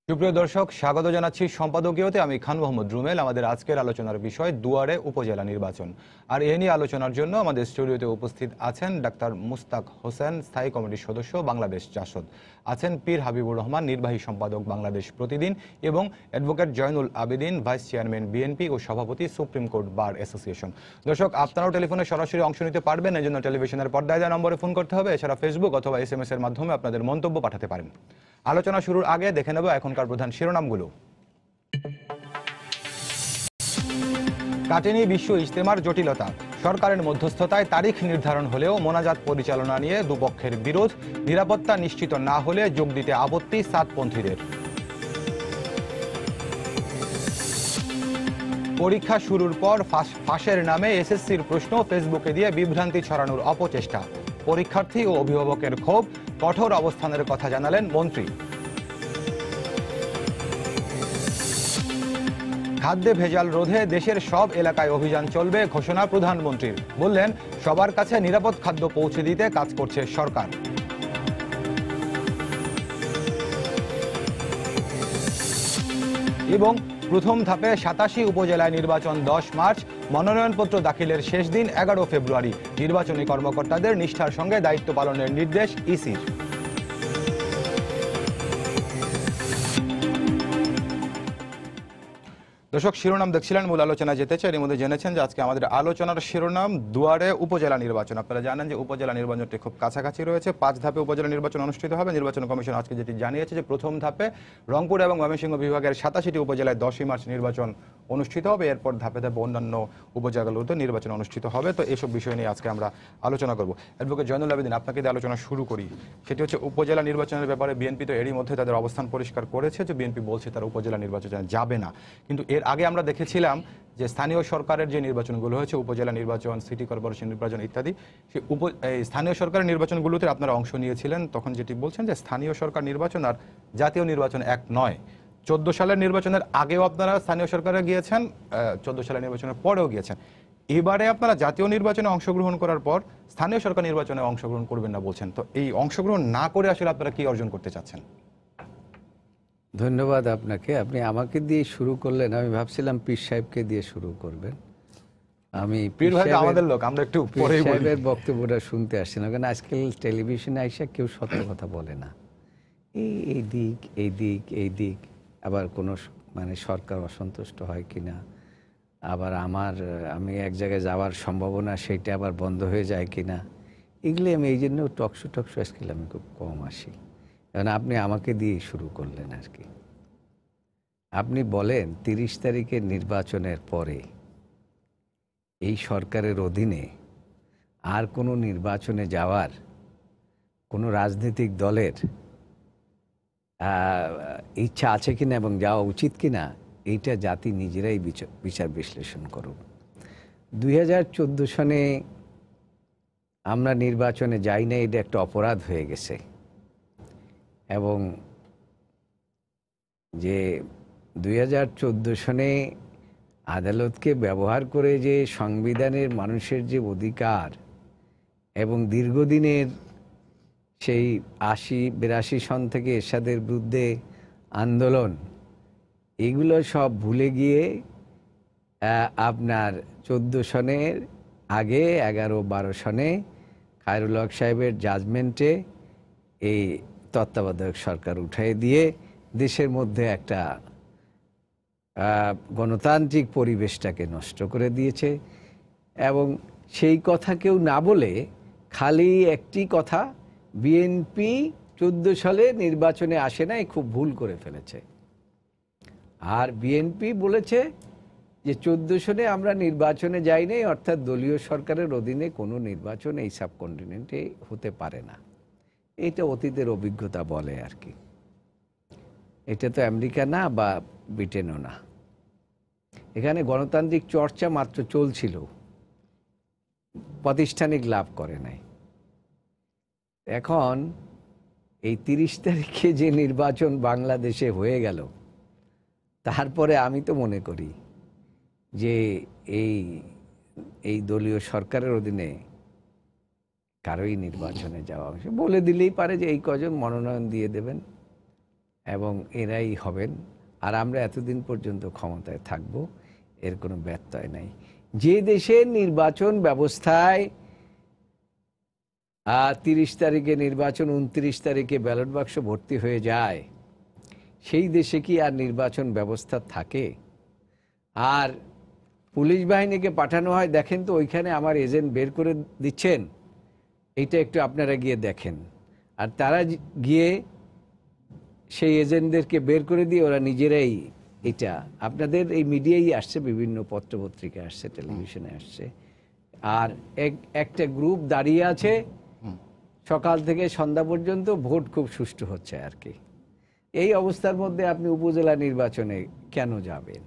সুপ্রিয় দর্শক, স্বাগত জানাচ্ছি সম্পাদকীয়তে। আমি খান মোহাম্মদ রুমেল। আমাদের আজকের আলোচনার বিষয় দুয়ারে উপজেলা নির্বাচন। আর এ নিয়ে আলোচনার জন্য আমাদের স্টুডিওতে উপস্থিত আছেন ডাক্তার মুস্তাক হোসেন, স্থায়ী কমিটির সদস্য, বাংলাদেশ জাসদ। আছেন পীর হাবিবুর রহমান, নির্বাহী সম্পাদক, বাংলাদেশ প্রতিদিন, এবং advocate Zainul Abedin, vice chairman BNP ও সভাপতি, সুপ্রিম কোর্ট বার অ্যাসোসিয়েশন। দর্শক, আপনারাও টেলিফোনে সরাসরি অংশ নিতে পারবেন। এই জন্য টেলিভিশনের পর্দায় দেওয়া নম্বরে ফোন করতে হবে। এছাড়া ফেসবুক অথবা SMS এর মাধ্যমে আপনাদের মন্তব্য পাঠাতে পারেন। আলোচনা শুরুর আগে দেখে নেব এখনকার প্রধান শিরোনামগুলো। কাটেনি বিশ্ব ইজতেমার জটিলতা, সরকারের মধ্যস্থতায় তারিখ নির্ধারণ হলেও মোনাজাত পরিচালনা নিয়ে দুপক্ষের বিরোধ, নিরাপত্তা নিশ্চিত না হলে যোগ দিতে আপত্তি সাতপন্থীদের। পরীক্ষা শুরুর পর ফাঁসের নামে এসএসসির প্রশ্ন ফেসবুকে দিয়ে বিভ্রান্তি ছড়ানোর অপচেষ্টা, পরীক্ষার্থী ও অভিভাবকের ক্ষোভ, কঠোর অবস্থানের কথা জানালেন মন্ত্রী। খাদ্যে ভেজাল রোধে দেশের সব এলাকায় অভিযান চলবে, ঘোষণা প্রধানমন্ত্রীর। বললেন, সবার কাছে নিরাপদ খাদ্য পৌঁছে দিতে কাজ করছে সরকার। এবং প্রথম ধাপে 87 উপজেলায় নির্বাচন 10 মার্চ, মনোনয়নপত্র দাখিলের শেষ দিন 11 ফেব্রুয়ারি। নির্বাচনী কর্মকর্তাদের নিষ্ঠার সঙ্গে দায়িত্ব পালনের নির্দেশ ইসির। দর্শক, শিরোনাম দেখছিলেন, মূল আলোচনা যেতে চাই। এর মধ্যে জেনেছেন যে আজকে আমাদের আলোচনার শিরোনাম দুয়ারে উপজেলা নির্বাচন। আপনারা জানেন যে উপজেলা নির্বাচনটি খুব কাছাকাছি রয়েছে। 5 ধাপে উপজেলা নির্বাচন অনুষ্ঠিত হবে। নির্বাচন কমিশন আজকে যেটি জানিয়েছে যে প্রথম ধাপে রংপুর এবং ময়মনসিংহ বিভাগের 87টি উপজেলায় 10ই মার্চ নির্বাচন অনুষ্ঠিত হবে। এরপর ধাপে ধাপে অন্যান্য উপজেলাগুলোতে নির্বাচন অনুষ্ঠিত হবে। তো এইসব বিষয় নিয়ে আজকে আমরা আলোচনা করব। অ্যাডভোকেট জয়নুল আবেদিন, আপনাকে দিয়ে আলোচনা শুরু করি। সেটি হচ্ছে উপজেলা নির্বাচনের ব্যাপারে বিএনপি তো এরই মধ্যে তাদের অবস্থান পরিষ্কার করেছে যে বিএনপি বলছে তারা উপজেলা নির্বাচনে যাবে না। কিন্তু এর আগে আমরা দেখেছিলাম যে স্থানীয় সরকারের যে নির্বাচনগুলো হয়েছে, উপজেলা নির্বাচন, সিটি কর্পোরেশন নির্বাচন ইত্যাদি, সেই স্থানীয় সরকারের নির্বাচনগুলোতে আপনারা অংশ নিয়েছিলেন। তখন যেটি বলছেন যে স্থানীয় সরকার নির্বাচন আর জাতীয় নির্বাচন এক নয়। 14 সালের নির্বাচনের আগেও আপনারা স্থানীয় সরকারে গিয়েছেন, 14 সালের নির্বাচনের পরেও গিয়েছেন। এবারে আপনারা জাতীয় নির্বাচনে অংশগ্রহণ করার পর স্থানীয় সরকার নির্বাচনে অংশগ্রহণ করবেন না বলছেন। তো এই অংশগ্রহণ না করে আসলে আপনারা কি অর্জন করতে চাচ্ছেন? ধন্যবাদ আপনাকে। আপনি আমাকে দিয়ে শুরু করলেন, আমি ভাবছিলাম পীর সাহেবকে দিয়ে শুরু করবেন। আমি পীর ভাই আমাদের লোক, আমরা একটু পরেই বলি। সাহেবের বক্তব্যটা শুনতে আসছিলাম, কারণ আজকাল টেলিভিশনে আইসা কেউ সত্য কথা বলে না। এই দিক এই দিক এই দিক, আবার কোনো সরকার অসন্তুষ্ট হয় কিনা, আবার আমি এক জায়গায় যাওয়ার সম্ভাবনা সেইটা আবার বন্ধ হয়ে যায় কিনা, এগুলি আমি এই জন্য টকশো আজকাল আমি খুব কম আসি। কারণ আপনি আমাকে দিয়ে শুরু করলেন আর কি। আপনি বলেন 30 তারিখের নির্বাচনের পরে এই সরকারের অধীনে আর কোনো নির্বাচনে যাওয়ার কোনো রাজনৈতিক দলের ইচ্ছা আছে কিনা এবং যাওয়া উচিত কিনা, এইটা জাতি নিজেরাই বিচার বিশ্লেষণ করুক। 2014 সনে আমরা নির্বাচনে যাই না, এটা একটা অপরাধ হয়ে গেছে। এবং যে 2014 সনে আদালতকে ব্যবহার করে যে সংবিধানের মানুষের যে অধিকার এবং দীর্ঘদিনের সেই 82 সন থেকে এরশাদের বিরুদ্ধে আন্দোলন, এগুলো সব ভুলে গিয়ে আপনার 14 সনের আগে 11-12 সনে খায়রুল হক সাহেবের জাজমেন্টে এই তত্ত্বাবধায়ক সরকার উঠাই দিয়ে দেশের মধ্যে একটা গণতান্ত্রিক পরিবেশটাকে নষ্ট করে দিয়েছে। এবং সেই কথা কেউ না বলে খালি একটি কথা, বিএনপি 14 সালে নির্বাচনে আসে নাই, খুব ভুল করে ফেলেছে। আর বিএনপি বলেছে যে 14 সনে আমরা নির্বাচনে যাই নাই, অর্থাৎ দলীয় সরকারের অধীনে কোনো নির্বাচন এই সাবকন্টিনেন্টে হতে পারে না। এটা অতীতের অভিজ্ঞতা বলে আর কি। এটা তো আমেরিকা না বা ব্রিটেনও না। এখানে গণতান্ত্রিক চর্চা মাত্র চলছিল, প্রাতিষ্ঠানিক লাভ করে নাই। এখন এই 30 তারিখে যে নির্বাচন বাংলাদেশে হয়ে গেল, তারপরে আমি তো মনে করি যে এই দলীয় সরকারের অধীনে কারোই নির্বাচনে যাওয়া, বলে দিলেই পারে যে এই কজন মনোনয়ন দিয়ে দেবেন, এবং এরাই হবেন। আর আমরা এতদিন পর্যন্ত ক্ষমতায় থাকব, এর কোনো ব্যত্যয় নাই। যে দেশের নির্বাচন ব্যবস্থায় 30 তারিখে নির্বাচন, 29 তারিখে ব্যালট বাক্স ভর্তি হয়ে যায়, সেই দেশে কি আর নির্বাচন ব্যবস্থা থাকে? আর পুলিশ বাহিনীকে পাঠানো হয়, দেখেন তো ওইখানে আমার এজেন্ট বের করে দিচ্ছেন, এইটা একটু আপনারা গিয়ে দেখেন। আর তারা গিয়ে সেই এজেন্টদেরকে বের করে দিয়ে ওরা নিজেরাই, এটা আপনাদের এই মিডিয়ায় আসছে, বিভিন্ন পত্রপত্রিকায় আসছে, টেলিভিশনে আসছে, আর একটা গ্রুপ দাঁড়িয়ে আছে সকাল থেকে সন্ধ্যা পর্যন্ত, ভোট খুব সুষ্ঠু হচ্ছে আর কি। এই অবস্থার মধ্যে আপনি উপজেলা নির্বাচনে কেন যাবেন?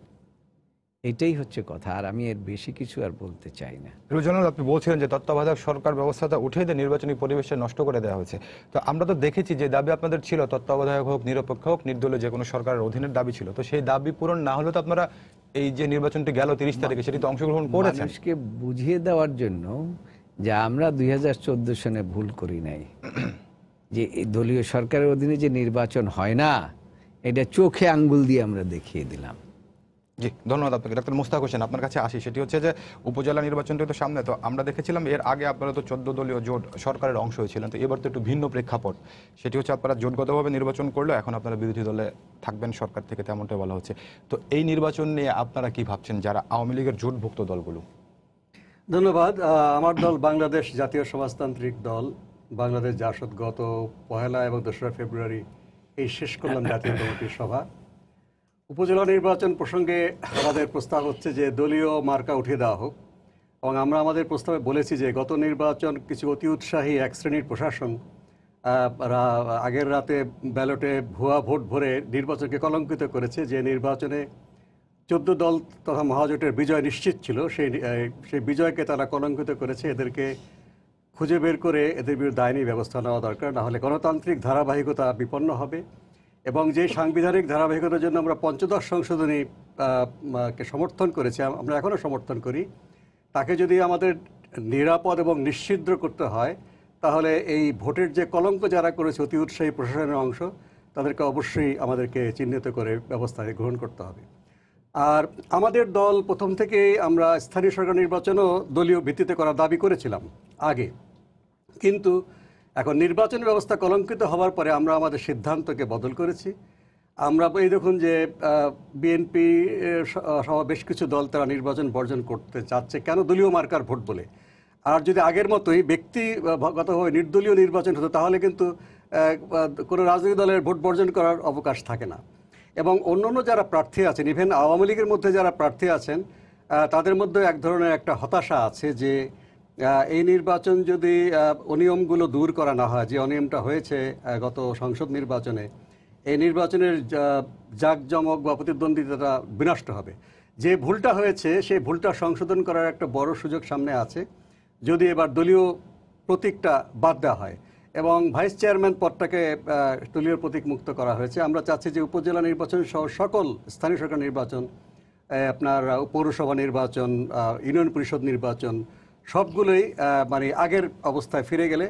এটাই হচ্ছে কথা। আর আমি এর বেশি কিছু আর বলতে চাই না। রুজনুল, আপনি বলছিলেন যে তত্ত্বাবধায়ক সরকার ব্যবস্থাটা উঠিয়ে দিয়ে নির্বাচনী পরিবেশটা নষ্ট করে দেওয়া হয়েছে। তো আমরা তো দেখেছি যে দাবি আপনাদের ছিল, তত্ত্বাবধায়ক হোক, নিরপেক্ষ হোক, নির্দলীয় যে কোনো সরকারের অধীনের দাবি ছিল। তো সেই দাবি পূরণ না হলে তো আপনারা এই যে নির্বাচনটি গেল 30 তারিখে, সেটি তো অংশগ্রহণ করেছেন। মানুষকে বুঝিয়ে দেওয়ার জন্য যে আমরা 2014 সনে ভুল করি নাই, যে এই দলীয় সরকারের অধীনে যে নির্বাচন হয় না, এটা চোখে আঙ্গুল দিয়ে আমরা দেখিয়ে দিলাম। জি, ধন্যবাদ আপনাকে। ডাক্তার মুস্তাক হোসেন, আপনার কাছে আসি। সেটি হচ্ছে যে উপজেলা নির্বাচনটি তো সামনে, তো আমরা দেখেছিলাম এর আগে আপনারা তো 14 দলীয় জোট সরকারের অংশ হয়েছিলেন, তো এবার তো একটু ভিন্ন প্রেক্ষাপট। সেটি হচ্ছে আপনারা জোটগতভাবে নির্বাচন করলেও এখন আপনারা বিরোধী দলে থাকবেন সরকার থেকে, তেমনটাই বলা হচ্ছে। তো এই নির্বাচন নিয়ে আপনারা কি ভাবছেন, যারা আওয়ামী লীগের জোটভুক্ত দলগুলো? ধন্যবাদ। আমার দল বাংলাদেশ জাতীয় সমাজতান্ত্রিক দল, বাংলাদেশ জাসদ, গত 1 এবং 2 ফেব্রুয়ারি এই শেষ করলাম জাতীয় কমিটির সভা। উপজেলা নির্বাচন প্রসঙ্গে আমাদের প্রস্তাব হচ্ছে যে দলীয় মার্কা উঠিয়ে দেওয়া হোক, এবং আমরা আমাদের প্রস্তাবে বলেছি যে গত নির্বাচন কিছু অতি উৎসাহী এক শ্রেণীর প্রশাসন আগের রাতে ব্যালটে ভুয়া ভোট ভরে নির্বাচনকে কলঙ্কিত করেছে। যে নির্বাচনে 14 দল তথা মহাজোটের বিজয় নিশ্চিত ছিল, সেই বিজয়কে তারা কলঙ্কিত করেছে। এদেরকে খুঁজে বের করে এদের বিরুদ্ধে আইনি ব্যবস্থা নেওয়া দরকার, না হলে গণতান্ত্রিক ধারাবাহিকতা বিপন্ন হবে। এবং যে সাংবিধানিক ধারাবাহিকতার জন্য আমরা 15 সংশোধনী কে সমর্থন করেছি, আমরা এখনও সমর্থন করি, তাকে যদি আমাদের নিরাপদ এবং নিশ্ছিদ্র করতে হয়, তাহলে এই ভোটের যে কলঙ্ক যারা করেছে অতি উৎসাহী প্রশাসনের অংশ, তাদেরকে অবশ্যই আমাদেরকে চিহ্নিত করে ব্যবস্থা গ্রহণ করতে হবে। আর আমাদের দল প্রথম থেকেই আমরা স্থানীয় সরকার নির্বাচনও দলীয় ভিত্তিতে করার দাবি করেছিলাম আগে, কিন্তু এখন নির্বাচন ব্যবস্থা কলঙ্কিত হওয়ার পরে আমরা আমাদের সিদ্ধান্তকে বদল করেছি। আমরা এই দেখুন যে বিএনপি সহ বেশ কিছু দল তারা নির্বাচন বর্জন করতে চাচ্ছে, কেন? দলীয় মার্কার ভোট বলে। আর যদি আগের মতোই ব্যক্তিগতভাবে নির্দলীয় নির্বাচন হতো, তাহলে কিন্তু কোনো রাজনৈতিক দলের ভোট বর্জন করার অবকাশ থাকে না। এবং অন্যান্য যারা প্রার্থী আছেন, ইভেন আওয়ামী লীগের মধ্যে যারা প্রার্থী আছেন, তাদের মধ্যে এক ধরনের একটা হতাশা আছে যে এই নির্বাচন যদি অনিয়মগুলো দূর করা না হয়, যে অনিয়মটা হয়েছে গত সংসদ নির্বাচনে, এই নির্বাচনের জাঁকজমক বা প্রতিদ্বন্দ্বিতা বিনষ্ট হবে। যে ভুলটা হয়েছে সেই ভুলটা সংশোধন করার একটা বড় সুযোগ সামনে আছে যদি এবার দলীয় প্রতীকটা বাদ দেওয়া হয়, এবং ভাইস চেয়ারম্যান পদটাকে দলীয় প্রতীক মুক্ত করা হয়েছে। আমরা চাচ্ছি যে উপজেলা নির্বাচন সহ সকল স্থানীয় সরকার নির্বাচন, আপনার পৌরসভা নির্বাচন, ইউনিয়ন পরিষদ নির্বাচন, সবগুলোই মানে আগের অবস্থায় ফিরে গেলে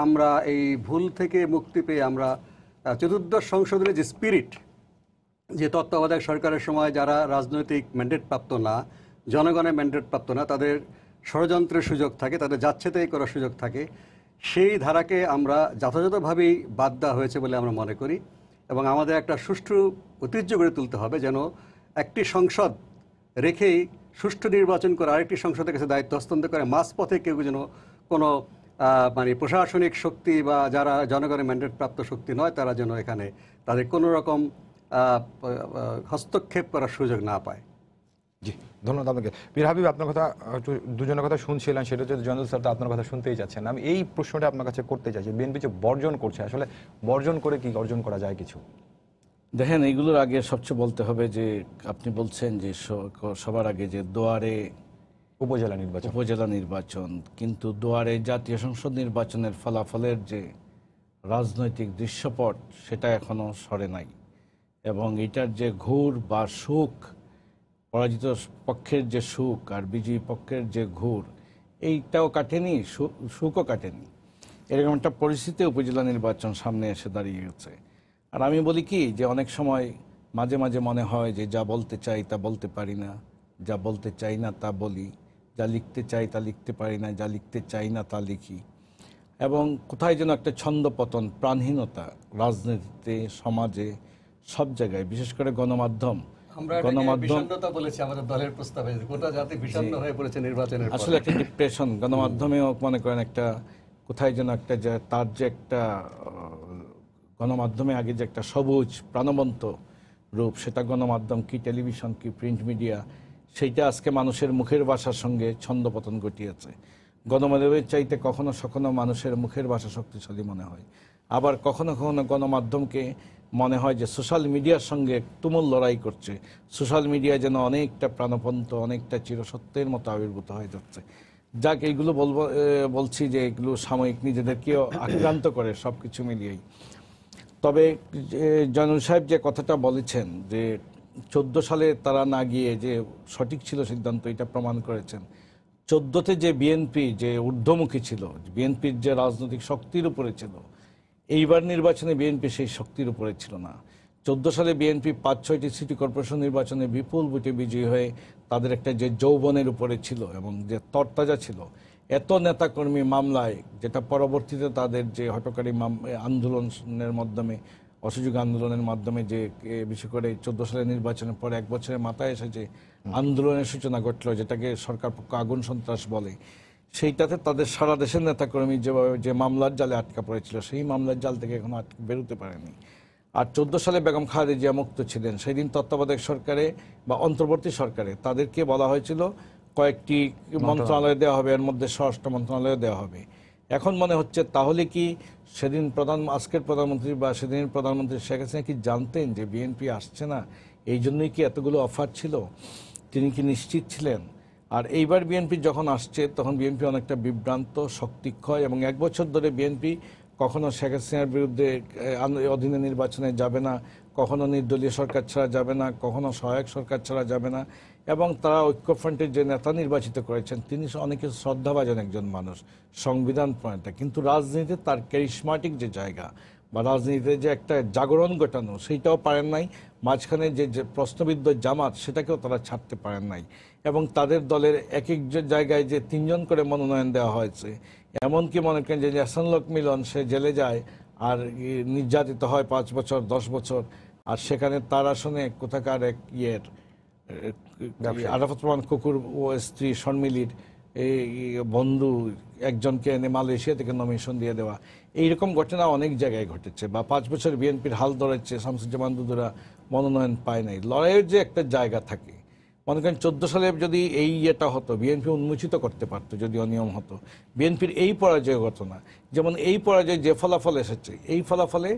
আমরা এই ভুল থেকে মুক্তি পেয়ে আমরা 14 সংশোধনের যে স্পিরিট, যে তত্ত্বাবধায়ক সরকারের সময় যারা রাজনৈতিক ম্যান্ডেট প্রাপ্ত না, জনগণের ম্যান্ডেট প্রাপ্ত না, তাদের ষড়যন্ত্রের সুযোগ থাকে, তাদের যাচ্ছেতাই করার সুযোগ থাকে, সেই ধারাকে আমরা যথাযথভাবেই বাদ দেওয়া হয়েছে বলে আমরা মনে করি। এবং আমাদের একটা সুষ্ঠু ঐতিহ্য গড়ে তুলতে হবে, যেন একটি সংসদ রেখেই সুষ্ঠু নির্বাচন করে আরেকটি সংসদের কাছে দায়িত্ব হস্তান্তর করে মাঝপথে কেউ যেন কোনো মানে প্রশাসনিক শক্তি বা যারা জনগণের ম্যান্ডেট প্রাপ্ত শক্তি নয়, তারা যেন এখানে তাদের কোনো রকম হস্তক্ষেপ করার সুযোগ না পায়। জি, ধন্যবাদ আপনাকে। পীর হাবিব, আপনার কথা দুজনের কথা শুনছিলেন, সেটা হচ্ছে জয়নুল স্যার তো আপনার কথা শুনতেই যাচ্ছেন। আমি এই প্রশ্নটা আপনার কাছে করতে চাই যে বিএনপি যে বর্জন করছে, আসলে বর্জন করে কি অর্জন করা যায় কিছু? দেখেন, এইগুলোর আগে সবচেয়ে বলতে হবে যে আপনি বলছেন যে সবার আগে যে দুয়ারে উপজেলা নির্বাচন, কিন্তু দুয়ারে জাতীয় সংসদ নির্বাচনের ফলাফলের যে রাজনৈতিক দৃশ্যপট, সেটা এখনো সরে নাই। এবং এটার যে ঘোর বা সুখ, পরাজিত পক্ষের যে সুখ আর বিজয়ী পক্ষের যে ঘোর, এইটাও কাটেনি, সুখও কাটেনি। এরকম একটা পরিস্থিতি উপজেলা নির্বাচন সামনে এসে দাঁড়িয়ে গেছে। আর আমি বলি কি যে অনেক সময় মাঝে মাঝে মনে হয় যে যা বলতে চাই তা বলতে পারি না, যা বলতে চাই না তা বলি, যা লিখতে চাই তা লিখতে পারি না, যা লিখতে চাই না তা লিখি। এবং কোথায় যেন একটা ছন্দপতন, প্রাণহীনতা রাজনীতিতে, সমাজে, সব জায়গায়, বিশেষ করে গণমাধ্যম। আমরা বিষণ্ণতা বলেছি আমাদের দলের প্রস্তাবে, গোটা জাতি বিষণ্ণ হয়ে পড়েছে নির্বাচনের পরে। আসলে একটা ডিপ্রেশন গণমাধ্যমেও মনে করেন একটা কোথায় যেন একটা যে তার যে একটা গণমাধ্যমে আগে যে একটা সবুজ প্রাণবন্ত রূপ, সেটা গণমাধ্যম কি, টেলিভিশন কি, প্রিন্ট মিডিয়া, সেইটা আজকে মানুষের মুখের ভাষার সঙ্গে ছন্দপতন ঘটিয়েছে। গণমাধ্যমের চাইতে কখনো সখনো মানুষের মুখের ভাষা শক্তিশালী মনে হয়, আবার কখনো কখনো গণমাধ্যমকে মনে হয় যে সোশ্যাল মিডিয়ার সঙ্গে তুমুল লড়াই করছে। সোশ্যাল মিডিয়া যেন অনেকটা প্রাণবন্ত, অনেকটা চিরসত্যের মতো আবির্ভূত হয়ে যাচ্ছে। যাক, এইগুলো বলছি যে এগুলো সাময়িক, নিজেদেরকেও আক্রান্ত করে সব কিছু মিলিয়েই। তবে জয়নুল সাহেব যে কথাটা বলেছেন যে 14 সালে তারা না গিয়ে যে সঠিক ছিল সিদ্ধান্ত, এটা প্রমাণ করেছেন। 14তে যে বিএনপি যে ঊর্ধ্বমুখী ছিল, বিএনপির যে রাজনৈতিক শক্তির উপরে ছিল, এইবার নির্বাচনে বিএনপি সেই শক্তির উপরে ছিল না। 14 সালে বিএনপি 5-6টি সিটি কর্পোরেশন নির্বাচনে বিপুল ভোটে বিজয়ী হয়ে তাদের একটা যে যৌবনের উপরে ছিল এবং যে তরতাজা ছিল, এত নেতাকর্মী মামলায়, যেটা পরবর্তীতে তাদের যে হটকারী আন্দোলনের মাধ্যমে, অসহযোগ আন্দোলনের মাধ্যমে যে বিশেষ করে 14 সালের নির্বাচনের পরে 1 বছরের মাথায় এসে যে আন্দোলনের সূচনা ঘটল, যেটাকে সরকার পক্ষ আগুন সন্ত্রাস বলে, সেইটাতে তাদের সারা দেশের নেতাকর্মী যেভাবে যে মামলার জালে আটকা পড়েছিল, সেই মামলার জাল থেকে এখনো বেরোতে পারেনি। আর 14 সালে বেগম খালেদা জিয়া মুক্ত ছিলেন, সেই দিন তত্ত্বাবধায়ক সরকারে বা অন্তর্বর্তী সরকারে তাদেরকে বলা হয়েছিল কয়েকটি মন্ত্রণালয় দেওয়া হবে, এর মধ্যে স্বরাষ্ট্র মন্ত্রণালয় দেওয়া হবে। এখন মনে হচ্ছে তাহলে কি সেদিন আজকের প্রধানমন্ত্রী বা সেদিনের প্রধানমন্ত্রী শেখ হাসিনা কি জানতেন যে বিএনপি আসছে না? এই জন্যই কি এতগুলো অফার ছিল? তিনি কি নিশ্চিত ছিলেন? আর এইবার বিএনপি যখন আসছে তখন বিএনপি অনেকটা বিভ্রান্ত, শক্তিক্ষয়, এবং 1 বছর ধরে বিএনপি কখনো শেখ হাসিনার বিরুদ্ধে অধীনে নির্বাচনে যাবে না, কখনো নির্দলীয় সরকার ছাড়া যাবে না, কখনো সহায়ক সরকার ছাড়া যাবে না। এবং তারা ঐক্যফ্রন্টের যে নেতা নির্বাচিত করেছেন, তিনি অনেকে শ্রদ্ধাভাজন একজন মানুষ, সংবিধান প্রণেতা, কিন্তু রাজনীতিতে তার ক্যারিশমাটিক যে জায়গা বা রাজনীতিতে যে একটা জাগরণ ঘটানো, সেইটাও পারেন নাই। মাঝখানে যে প্রশ্নবিদ্ধ জামাত, সেটাকেও তারা ছাড়তে পারেন নাই। এবং তাদের দলের এক এক জায়গায় যে 3 জন করে মনোনয়ন দেওয়া হয়েছে, এমনকি মনে করেন যে হাসানুল মিলন, সে জেলে যায় আর নির্যাতিত হয় 5 বছর 10 বছর, আর সেখানে তার আসনে কোথাকার এক আরাফাত রহমান কুকুর ও স্ত্রী শর্মিলীর এই বন্ধু একজনকে এনে মালয়েশিয়া থেকে নমিনেশন দিয়ে দেওয়া, এইরকম ঘটনা অনেক জায়গায় ঘটেছে। বা 5 বছর বিএনপির হাল ধরেছে, শামসুজ্জামান দুদুরা মনোনয়ন পায় নাই। লড়াইয়ের যে একটা জায়গা থাকে, মনে করেন 14 সালে যদি এই ইয়েটা হতো, বিএনপি উন্মোচিত করতে পারতো যদি অনিয়ম হতো। বিএনপির এই পরাজয় ঘটনা, যেমন এই পরাজয় যে ফলাফল এসেছে, এই ফলাফলে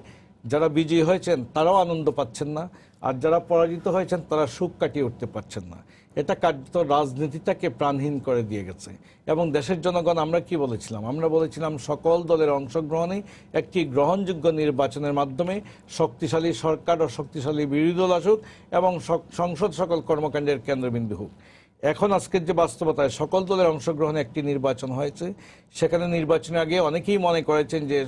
যারা বিজয়ী হয়েছেন তারাও আনন্দ পাচ্ছেন না, আর যারা পরাজিত হয়েছেন তারা সুখ কাটিয়ে উঠতে পারছেন না। এটা কার্যত রাজনীতিটাকে প্রাণহীন করে দিয়ে গেছে। এবং দেশের জনগণ, আমরা কি বলেছিলাম? আমরা বলেছিলাম সকল দলের অংশগ্রহণে একটি গ্রহণযোগ্য নির্বাচনের মাধ্যমে শক্তিশালী সরকার ও শক্তিশালী বিরোধী দল আসুক এবং সংসদ সকল কর্মকাণ্ডের কেন্দ্রবিন্দু হোক। এখন আজকের যে বাস্তবতায় সকল দলের অংশগ্রহণে একটি নির্বাচন হয়েছে, সেখানে নির্বাচনের আগে অনেকেই মনে করেছেন যে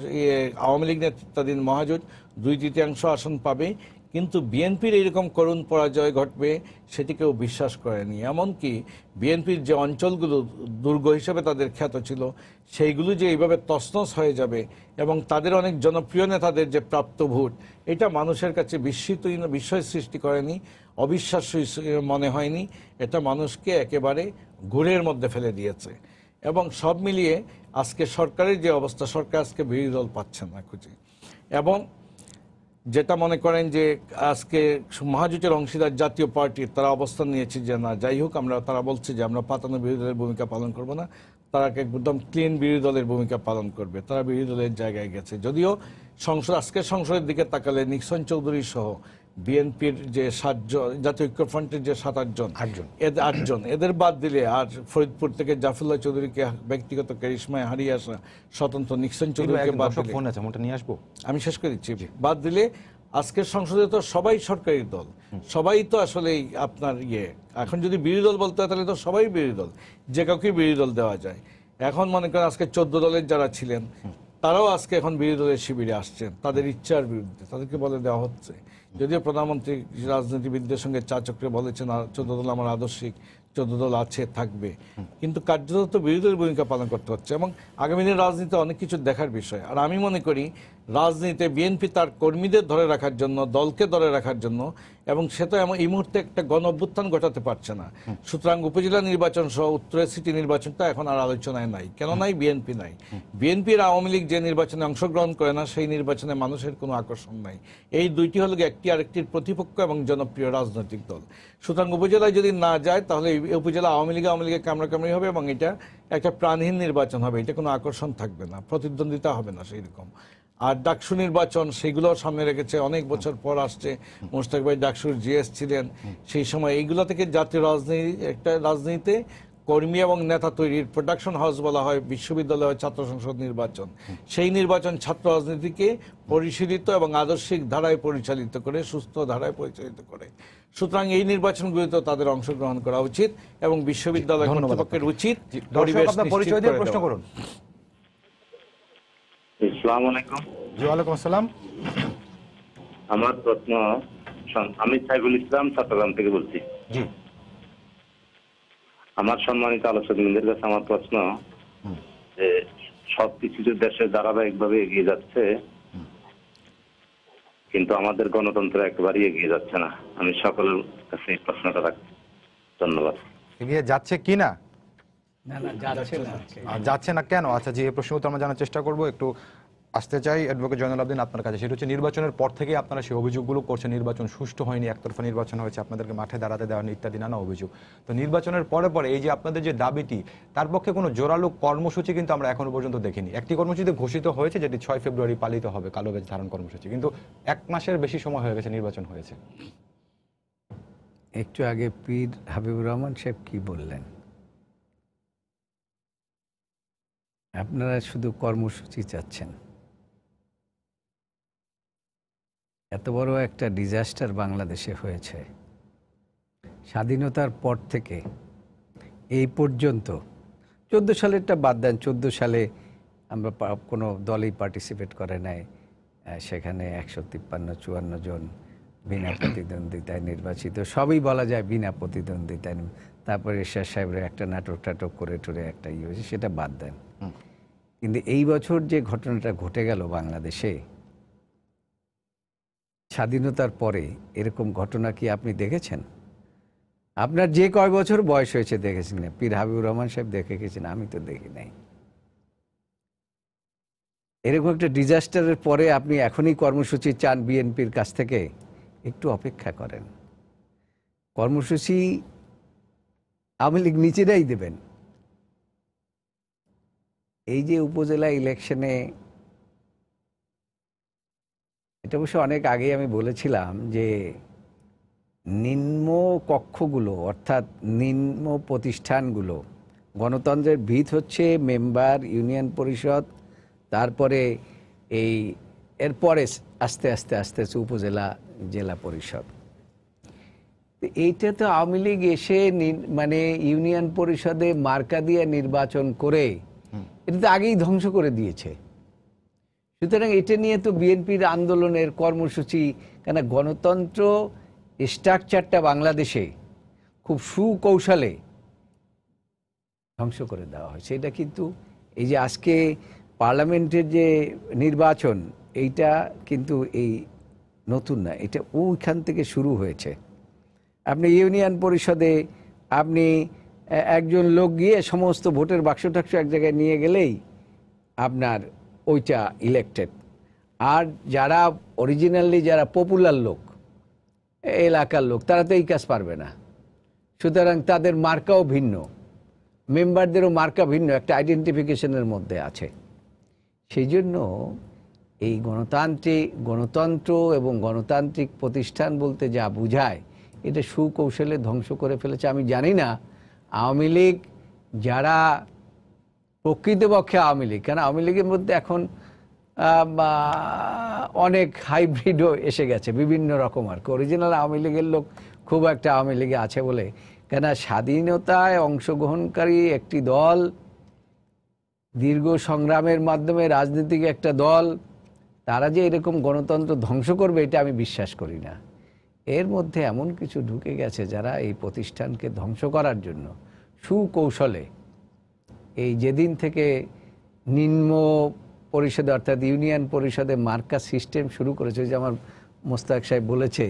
আওয়ামী লীগ নেতৃত্বাধীন মহাজোট 2/3 আসন পাবে, কিন্তু বিএনপির এইরকম করুণ পরাজয় ঘটবে সেটি কেউ বিশ্বাস করেনি। এমনকি বিএনপির যে অঞ্চলগুলো দুর্গ হিসেবে তাদের খ্যাত ছিল, সেইগুলো যে এইভাবে তছনছ হয়ে যাবে এবং তাদের অনেক জনপ্রিয় নেতাদের যে প্রাপ্ত ভোট, এটা মানুষের কাছে বিস্ময় সৃষ্টি করেনি, অবিশ্বাস্য মনে হয়নি। এটা মানুষকে একেবারে ঘুরের মধ্যে ফেলে দিয়েছে। এবং সব মিলিয়ে আজকে সরকারের যে অবস্থা, সরকার আজকে বিরোধী দল পাচ্ছে না খুঁজে। এবং যেটা মনে করেন যে আজকে মহাজোটের অংশীদার জাতীয় পার্টি, তারা অবস্থান নিয়েছে যে না, যাই হোক, তারা বলছে যে আমরা পাতানো বিরোধী দলের ভূমিকা পালন করব না, তারা একদম ক্লিন বিরোধী দলের ভূমিকা পালন করবে। তারা বিরোধী দলের জায়গায় গেছে। যদিও আজকের সংসদের দিকে তাকালে নিক্সন চৌধুরী সহ বিএনপির যে 7 জন, জাতীয় ঐক্যফ্রন্টের যে 7-8 জন, 8 জন, এদের বাদ দিলে, আর ফরিদপুর থেকে জাফরুল্লাহ চৌধুরীকে ব্যক্তিগত ক্যারিশমায় হারিয়ে আসা স্বতন্ত্র নিক্সন চৌধুরীকে বাদ দিলে, আমি শেষ করে দিচ্ছি, বাদ দিলে আজকের সংসদে তো সবাই সরকারি দল, সবাই তো আসলে আপনার এখন যদি বিরোধী দল বলতে হয় তাহলে তো সবাই বিরোধী দল, যে কাউকে বিরোধী দল দেওয়া যায়। এখন মনে করেন আজকে 14 দলের যারা ছিলেন তারাও আজকে এখন বিরোধী দলের শিবিরে আসছেন তাদের ইচ্ছার বিরুদ্ধে, তাদেরকে বলে দেওয়া হচ্ছে। যদিও প্রধানমন্ত্রী রাজনীতিবিদদের সঙ্গে চা চক্রে বলেছেন 14 দল আমার আদর্শিক, 14 দল আছে থাকবে, কিন্তু কার্যত বিরোধীর ভূমিকা পালন করতে হচ্ছে। এবং আগামী দিনের রাজনীতিতে অনেক কিছু দেখার বিষয়। আর আমি মনে করি রাজনীতিতে বিএনপি তার কর্মীদের ধরে রাখার জন্য, দলকে ধরে রাখার জন্য, এবং সে তো এই মুহূর্তে একটা গণ অভ্যুত্থান ঘটাতে পারছে না। সুতরাং উপজেলা নির্বাচন সহ উত্তরের সিটি নির্বাচনটা এখন আর আলোচনায় নাই। কেন নাই? বিএনপি নাই। বিএনপির আওয়ামী লীগ যে নির্বাচনে অংশগ্রহণ করে না, সেই নির্বাচনে মানুষের কোনো আকর্ষণ নাই। এই দুইটি হলো একটি আরেকটির প্রতিপক্ষ এবং জনপ্রিয় রাজনৈতিক দল। সুতরাং উপজেলায় যদি না যায় তাহলে এই উপজেলা আওয়ামী লীগে কামড়াকামড়ি হবে এবং এটা একটা প্রাণহীন নির্বাচন হবে। এটা কোনো আকর্ষণ থাকবে না, প্রতিদ্বন্দ্বিতা হবে না সেই রকম। আর ডাকসু নির্বাচন সেগুলো সামনে রেখেছে, অনেক বছর পর আসছে। মোশতাক ভাই ডাকসুর জিএস ছিলেন সেই সময়। এইগুলো থেকে জাতীয় রাজনীতিতে কর্মী এবং নেতা তৈরির প্রোডাকশন হাউস বলা হয়, বিশ্ববিদ্যালয় ছাত্র সংসদ নির্বাচন। সেই নির্বাচন ছাত্র রাজনীতিকে পরিশীলিত এবং আদর্শিক ধারায় পরিচালিত করে, সুস্থ ধারায় পরিচালিত করে। সুতরাং এই নির্বাচনগুলিতে তাদের অংশগ্রহণ করা উচিত এবং বিশ্ববিদ্যালয় কর্তৃপক্ষের উচিত পরিবেশ পরিচয় দিয়ে প্রশ্ন করুন। আসসালামু আলাইকুম। জি ওয়ালাইকুম আসসালাম। আমার প্রশ্ন, আমি সাইফুল ইসলাম চট্টগ্রাম থেকে বলছি। জি। আমার সম্মানিত আলোচকদের কাছে আমার প্রশ্ন যে সবকিছু দেশে ধারাবাহিকভাবে এগিয়ে যাচ্ছে, কিন্তু আমাদের গণতন্ত্র একেবারেই এগিয়ে যাচ্ছে না। আমি সকলের কাছে এই প্রশ্নটা রাখছি। ধন্যবাদ। এগিয়ে যাচ্ছে কি না? না না, যাচ্ছে না। যাচ্ছে না কেন? আচ্ছা জি, এই প্রশ্ন উত্তর আমরা জানার চেষ্টা করব। একটু আসতে চাই অ্যাডভোকেট জয়নুল আবেদিন আপনার কাছে। সেটা হচ্ছে নির্বাচনের পর থেকেই আপনারা সেই অভিযোগগুলো করছেন, নির্বাচন সুষ্ঠু হয়নি, একতরফা নির্বাচন হয়েছে, আপনাদেরকে মাঠে দাঁড়াতে দেওয়া ইত্যাদি নানা অভিযোগ। তো নির্বাচনের পরে পরে এই যে আপনাদের যে দাবিটি, তার পক্ষে কোনো জোরালো কর্মসূচি কিন্তু আমরা এখনো পর্যন্ত দেখিনি। একটি কর্মসূচিতে ঘোষিত হয়েছে, যেটি 6 ফেব্রুয়ারি পালিত হবে, কালো ব্যাজ ধারণ কর্মসূচি, কিন্তু 1 মাসের বেশি সময় হয়ে গেছে নির্বাচন হয়েছে। একটু আগে পীর হাবিবুর রহমান সাহেব কি বললেন? আপনারা শুধু কর্মসূচি চাচ্ছেন। এত বড় একটা ডিজাস্টার বাংলাদেশে হয়েছে, স্বাধীনতার পর থেকে এই পর্যন্ত। 14 সালেরটা বাদ দেন, 14 সালে আমরা কোনো দলই পার্টিসিপেট করে নাই। সেখানে 153-54 জন বিনা প্রতিদ্বন্দ্বিতায় নির্বাচিত, সবই বলা যায় বিনা প্রতিদ্বন্দ্বিতায়। তারপরে এরশাদ সাহেবরা একটা নাটক টাটক করে টরে একটা হয়েছে, সেটা বাদ দেন। কিন্তু এই বছর যে ঘটনাটা ঘটে গেল বাংলাদেশে, স্বাধীনতার পরে এরকম ঘটনা কি আপনি দেখেছেন? আপনার যে কয় বছর বয়স হয়েছে দেখেছেন না? পীর হাবিবুর রহমান সাহেব দেখে গেছেন, আমি তো দেখি নাই। এরকম একটা ডিজাস্টারের পরে আপনি এখনই কর্মসূচি চান বিএনপির কাছ থেকে? একটু অপেক্ষা করেন। কর্মসূচি আওয়ামী লীগ নিজেরাই দেবেন। এই যে উপজেলা ইলেকশনে, এটা অবশ্য অনেক আগেই আমি বলেছিলাম যে নিম্ন কক্ষগুলো, অর্থাৎ নিম্ন প্রতিষ্ঠানগুলো, গণতন্ত্রের ভিত হচ্ছে মেম্বার, ইউনিয়ন পরিষদ, তারপরে এরপরে আস্তে আস্তে আস্তে আস্তে উপজেলা, জেলা পরিষদ। এইটা তো আওয়ামী লীগ এসে মানে ইউনিয়ন পরিষদে মার্কা দিয়ে নির্বাচন করে এটা তো আগেই ধ্বংস করে দিয়েছে। সুতরাং এটা নিয়ে তো বিএনপির আন্দোলনের কর্মসূচি, কেন গণতন্ত্র স্ট্রাকচারটা বাংলাদেশে খুব সুকৌশলে ধ্বংস করে দেওয়া হয়। সেটা কিন্তু এই যে আজকে পার্লামেন্টের যে নির্বাচন, এইটা কিন্তু এই নতুন না, এটা ওইখান থেকে শুরু হয়েছে। আপনি ইউনিয়ন পরিষদে আপনি একজন লোক গিয়ে সমস্ত ভোটের বাক্স টাক্স এক জায়গায় নিয়ে গেলেই আপনার ওইটা ইলেক্টেড। আর যারা অরিজিনালি যারা পপুলার লোক, এলাকার লোক, তারা তো এই কাজ পারবে না। সুতরাং তাদের মার্কাও ভিন্ন, মেম্বারদেরও মার্কা ভিন্ন, একটা আইডেন্টিফিকেশনের মধ্যে আছে। সেই জন্য এই গণতন্ত্র এবং গণতান্ত্রিক প্রতিষ্ঠান বলতে যা বোঝায়, এটা সুকৌশলে ধ্বংস করে ফেলেছে। আমি জানি না আওয়ামী লীগ যারা প্রকৃতপক্ষে আওয়ামী লীগ, কেন আওয়ামী লীগের মধ্যে এখন অনেক হাইব্রিডও এসে গেছে বিভিন্ন রকম। আর কি অরিজিনাল আওয়ামী লীগের লোক খুব একটা আওয়ামী লীগে আছে বলে, কেন স্বাধীনতায় অংশগ্রহণকারী একটি দল দীর্ঘ সংগ্রামের মাধ্যমে রাজনীতিক একটা দল, তারা যে এরকম গণতন্ত্র ধ্বংস করবে এটা আমি বিশ্বাস করি না। এর মধ্যে এমন কিছু ঢুকে গেছে যারা এই প্রতিষ্ঠানকে ধ্বংস করার জন্য সুকৌশলে এই যেদিন থেকে নিম্ন পরিষদে অর্থাৎ ইউনিয়ন পরিষদে মার্কা সিস্টেম শুরু করেছে, যে আমার মোস্তাক সাহেব বলেছে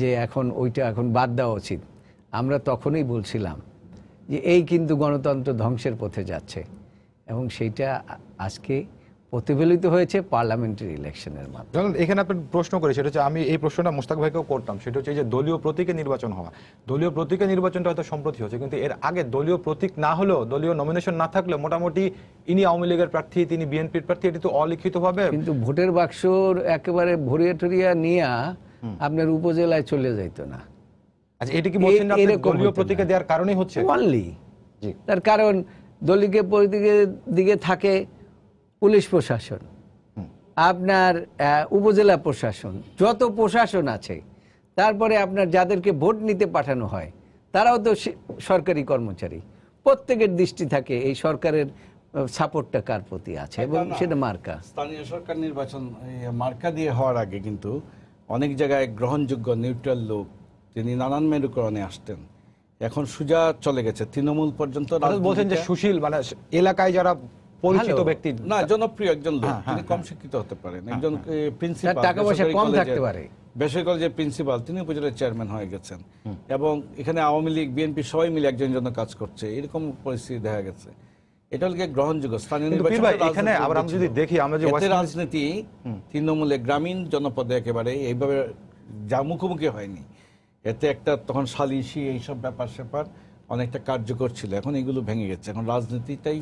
যে এখন ওইটা এখন বাদ দেওয়া উচিত, আমরা তখনই বলছিলাম যে এই কিন্তু গণতন্ত্র ধ্বংসের পথে যাচ্ছে, এবং সেইটা আজকে প্রতিফলিত হয়েছে পার্লামেন্টারি ইলেকশনের মাধ্যমে। যখন এখানে আপনি প্রশ্ন করে, সেটা হচ্ছে আমি এই প্রশ্নটা মোস্তাক ভাইকেও করতাম, সেটা হচ্ছে এই যে দলীয় প্রতীকে নির্বাচন হওয়া, দলীয় প্রতীকে নির্বাচনটা হয়তো সম্প্রতি হচ্ছে, কিন্তু এর আগে দলীয় প্রতীক না হলেও, দলীয় নমিনেশন না থাকলেও মোটামুটি ইনি আওয়ামী লীগের প্রার্থী, তিনি বিএনপির প্রার্থী, এটি তো অলিখিতভাবে। কিন্তু ভোটের বাক্সর একেবারে ভরিয়া টরিয়া নিয়ে আপনার উপজেলায় চলে যাইতো না। আচ্ছা, এটা কি বলছেন যে আপনি এরকম দলীয় হতো প্রতীকে না। দেওয়ার কারণেই হচ্ছে? অনলি জি। তার কারণ দলীয় প্রতীকের দিকে থাকে পুলিশ প্রশাসন, আপনার উপজেলা প্রশাসন, যত প্রশাসন আছে, তারপরে আপনার যাদেরকে ভোট নিতে পাঠানো হয় তারাও তো সরকারি কর্মচারী, প্রত্যেকের দৃষ্টি থাকে এই সরকারের সাপোর্টটা কার প্রতি আছে, এবং সেটা মার্কা। স্থানীয় সরকার নির্বাচন মার্কা দিয়ে হওয়ার আগে কিন্তু অনেক জায়গায় গ্রহণযোগ্য নিউট্রাল লোক, তিনি নানান মেরুকরণে আসতেন, এখন সুজা চলে গেছে তৃণমূল পর্যন্ত। বলছেন যে সুশীল, মানে এলাকায় যারা পরিচিত ব্যক্তি, না জনপ্রিয় একজন লোক, তিনি কম শিক্ষিত হতে পারেন, একজন প্রিন্সিপাল, টাকা পয়সা কম থাকতে পারে, বেসরকারি কলেজের প্রিন্সিপাল, তিনি উপজেলার চেয়ারম্যান হয়ে গেছেন, এবং এখানে আওয়ামী লীগ বিএনপি সবাই মিলে একজনের জন্য কাজ করছে, এরকম পরিস্থিতি দেখা গেছে। এটা হলে গ্রহণযোগ্য স্থানীয় নির্বাচন। এখানে আবার আমরা যদি দেখি, আমরা যে রাজনীতি তৃণমূলে গ্রামীণ জনপদে একেবারে এইভাবে যা মুখোমুখি হয়নি, এতে একটা তখন সালিশি এইসব ব্যাপার স্যাপার অনেকটা কার্যকর ছিল, এখন এগুলো ভেঙে গেছে, এখন রাজনীতিটাই।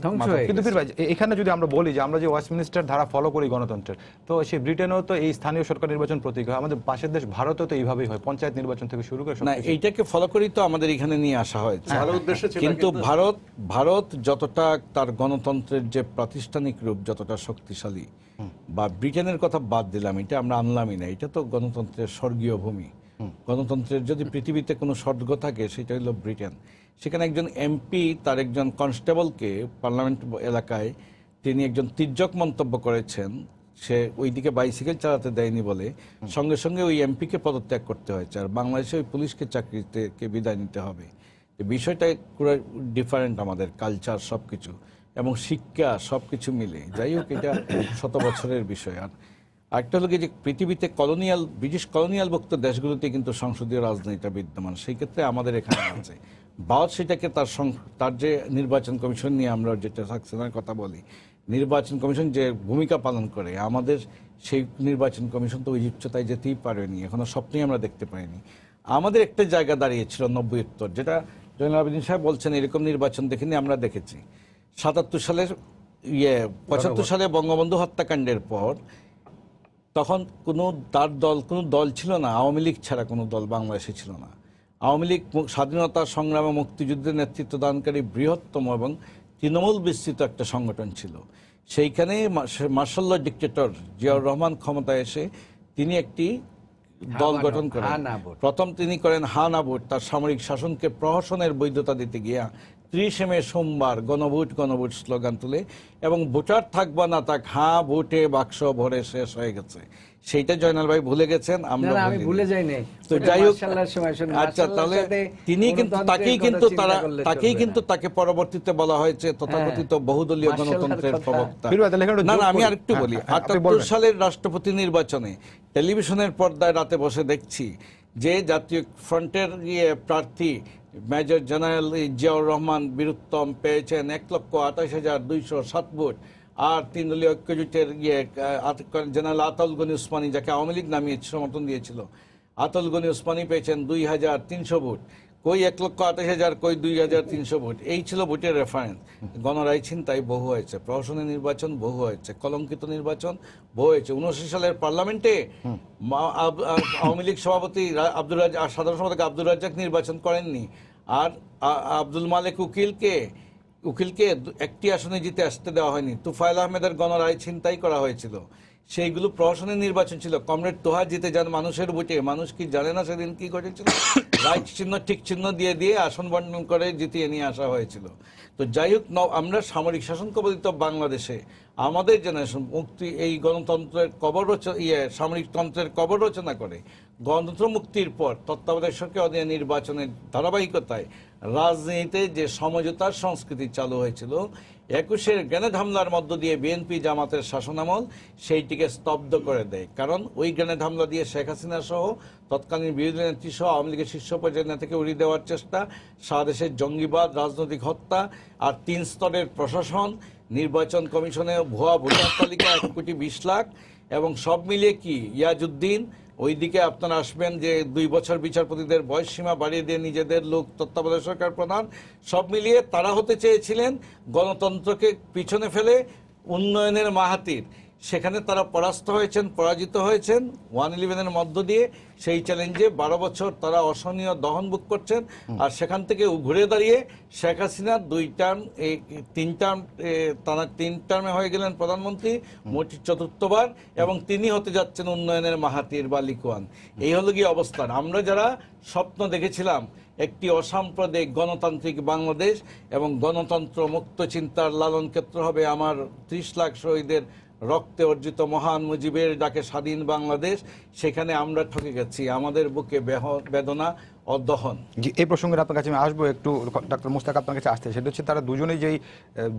কিন্তু পীর ভাই, এখানে যদি আমরা বলি যে আমরা যে ওয়েস্টমিনিস্টার ধারা ফলো করি গণতন্ত্রের, তো সেই ব্রিটেনেও তো এই স্থানীয় সরকার নির্বাচন প্রতীক হয়, আমাদের পাশের দেশ ভারতেও তো এইভাবেই হয়, পঞ্চায়েত নির্বাচন থেকে শুরু করে। না, এইটাকে ফলো করি তো আমাদের এখানে নিয়ে আসা হয়েছে, ভালো উদ্দেশ্য ছিল, কিন্তু ভারত যতটা তার গণতন্ত্রের যে প্রাতিষ্ঠানিক রূপ যতটা শক্তিশালী, বা ব্রিটেনের কথা বাদ দিলাম, এটা আমরা আনলামই না, এটা তো গণতন্ত্রের স্বর্গীয় ভূমি। গণতন্ত্রের যদি পৃথিবীতে কোনো স্বর্গ থাকে সেটা হলো ব্রিটেন। সেখানে একজন এমপি তার একজন কনস্টেবলকে পার্লামেন্ট এলাকায় তিনি একজন তির্যক মন্তব্য করেছেন, সে ওইদিকে বাইসাইকেল চালাতে দেয়নি বলে সঙ্গে সঙ্গে ওই এমপিকে পদত্যাগ করতে হয়েছে, আর বাংলাদেশে ওই পুলিশকে চাকরি থেকে বিদায় নিতে হবে। বিষয়টা পুরো ডিফারেন্ট, আমাদের কালচার সব কিছু এবং শিক্ষা সব কিছু মিলে। যাই হোক, এটা শত বছরের বিষয়। আর একটা হলো যে পৃথিবীতে ব্রিটিশ কলোনিয়ালভুক্ত দেশগুলোতে কিন্তু সংসদীয় রাজনীতিটা বিদ্যমান, সেই ক্ষেত্রে আমাদের এখানে আছে। ভারত সেটাকে তার যে নির্বাচন কমিশন নিয়ে আমরা যেটা সাকসেসের কথা বলি, নির্বাচন কমিশন যে ভূমিকা পালন করে, আমাদের সেই নির্বাচন কমিশন তো ওই উচ্চতায় যেতেই পারেনি, এখনো স্বপ্নেই আমরা দেখতে পাইনি। আমাদের একটা জায়গা দাঁড়িয়েছিল 90-উত্তর, যেটা জয়নুল আবেদিন সাহেব বলছেন এরকম নির্বাচন দেখিনি, আমরা দেখেছি 77 সালের 75 সালে বঙ্গবন্ধু হত্যাকাণ্ডের পর, তখন কোনো দল ছিল না, আওয়ামী লীগ ছাড়া কোনো দল বাংলাদেশে ছিল না। আওয়ামী লীগ স্বাধীনতা সংগ্রামে মুক্তিযুদ্ধের নেতৃত্ব দানকারী বৃহত্তম এবং তৃণমূল বিস্তৃত একটা সংগঠন ছিল। সেইখানে martial law dictator Ziaur Rahman ক্ষমতায় এসে তিনি একটি দল গঠন করেন। প্রথম তিনি করেন হা না ভোট, তার সামরিক শাসনকে প্রহসনের বৈধতা দিতে গিয়া 30 মে সোমবার গণভোট স্লোগান তুলে, এবং ভোটার থাকবা না থাক, হা ভোটে বাক্স ভরে শেষ হয়ে গেছে। সেইটা জয়নাল ভাই ভুলে গেছেন, আমরা ভুলে যাই নাই। তো যাই হোক, আচ্ছা, তাহলে তিনি কিন্তু তাকেই কিন্তু তাকে পরবর্তীতে বলা হয়েছে তথাকথিত বহুদলীয় গণতন্ত্রের প্রবক্তা। না, আমি আরেকটু বলি, 78 সালের রাষ্ট্রপতি নির্বাচনে টেলিভিশনের পর্দায় রাতে বসে দেখছি যে জাতীয় ফ্রন্টের প্রার্থী মেজর জেনারেল জিয়াউর রহমান বীরুত্তম পেয়েছেন 1,28,207 ভোট, আর 3 দলীয় ঐক্যজোটের জেনারেল আতাউল গনি উসমানী, যাকে আওয়ামী লীগ নামিয়ে সমর্থন দিয়েছিল, আতাউল গনি উসমানী পেয়েছেন 2,300 ভোট। কই 1,28,000, কই 2,300 ভোট। এই ছিল ভোটের রেফারেন্স। গণরায় ছিনতাই বহু হয়েছে, প্রহসনের নির্বাচন বহু হয়েছে, কলঙ্কিত নির্বাচন বহু হয়েছে। 79 সালের পার্লামেন্টে আওয়ামী লীগ সভাপতি সাধারণ সম্পাদক আব্দুর রাজ্জাক নির্বাচন করেননি, আর আব্দুল মালেক উকিলকে একটি আসনে জিতে আসতে দেওয়া হয়নি। তুফাইল আহমেদের গণরায় ছিনতাই করা হয়েছিল, সেইগুলো প্রহসনের নির্বাচন ছিল। কমরেড তোহা জিতে যান মানুষের ভোটে। মানুষ কি জানে না সেদিন কি ঘটেছিল? রাইট চিহ্ন ঠিক চিহ্ন দিয়ে দিয়ে আসন বন্টন করে জিতিয়ে নিয়ে আসা হয়েছিল। তো যাই হোক, আমরা সামরিক শাসন কবলিত বাংলাদেশে আমাদের জেনারেশন মুক্তি এই গণতন্ত্রের কবর সামরিক তন্ত্রের কবর রচনা করে গণতন্ত্র মুক্তির পর তত্ত্বাবধায়ক সরকার অধীনে নির্বাচনের ধারাবাহিকতায় রাজনীতিতে যে সমঝোতার সংস্কৃতি চালু হয়েছিল, ২১-এর গ্রেনেড হামলার মধ্য দিয়ে বিএনপি জামাতের শাসনামল সেইটিকে স্তব্ধ করে দেয়। কারণ ওই গ্রেনেড হামলা দিয়ে শেখ হাসিনা সহ তৎকালীন বিরোধী নেত্রী সহ আওয়ামী লীগের শীর্ষ পর্যায়ের নেতাকে উড়িয়ে দেওয়ার চেষ্টা, সারা দেশের জঙ্গিবাদ, রাজনৈতিক হত্যা, আর ৩ স্তরের প্রশাসন, নির্বাচন কমিশনে ভুয়া ভোটার তালিকা ১,২০,০০,০০০, এবং সব মিলিয়ে কি ইয়াজউদ্দিন, ওইদিকে আপনারা আসবেন যে ২ বছর বিচারপতিদের বয়স সীমা বাড়িয়ে দিয়ে নিজেদের লোক তত্ত্বাবধায়ক সরকার প্রধান, সব মিলিয়ে তারা হতে চেয়েছিলেন গণতন্ত্রকে পিছনে ফেলে উন্নয়নের মাহাতির। সেখানে তারা পরাস্ত হয়েছেন, পরাজিত হয়েছেন 111-এর মধ্য দিয়ে। সেই চ্যালেঞ্জে 12 বছর তারা অসহনীয় দহন ভোগ করছেন। আর সেখান থেকে ঘুরে দাঁড়িয়ে শেখ হাসিনা 2 টার্ম, 3 টার্ম, তারা 3 টার্মে হয়ে গেলেন প্রধানমন্ত্রী, মোট 4র্থবার, এবং তিনি হতে যাচ্ছেন উন্নয়নের মাহাতির বা লিকুয়ান। এই হলো গিয়ে অবস্থান। আমরা যারা স্বপ্ন দেখেছিলাম একটি অসাম্প্রদায়িক গণতান্ত্রিক বাংলাদেশ এবং গণতন্ত্র মুক্ত চিন্তার লালন ক্ষেত্র হবে আমার 30 লাখ শহীদের রক্তে অর্জিত মহান মুজিবের ডাকে স্বাধীন বাংলাদেশ, সেখানে আমরা ঠকে গেছি। আমাদের বুকে বেদনা ও দহন। এই প্রসঙ্গে আপনার কাছে আমি আসবো একটু, ডক্টর মুস্তাক আপনার কাছে আসতে। সেটা হচ্ছে তারা দুজনেই যেই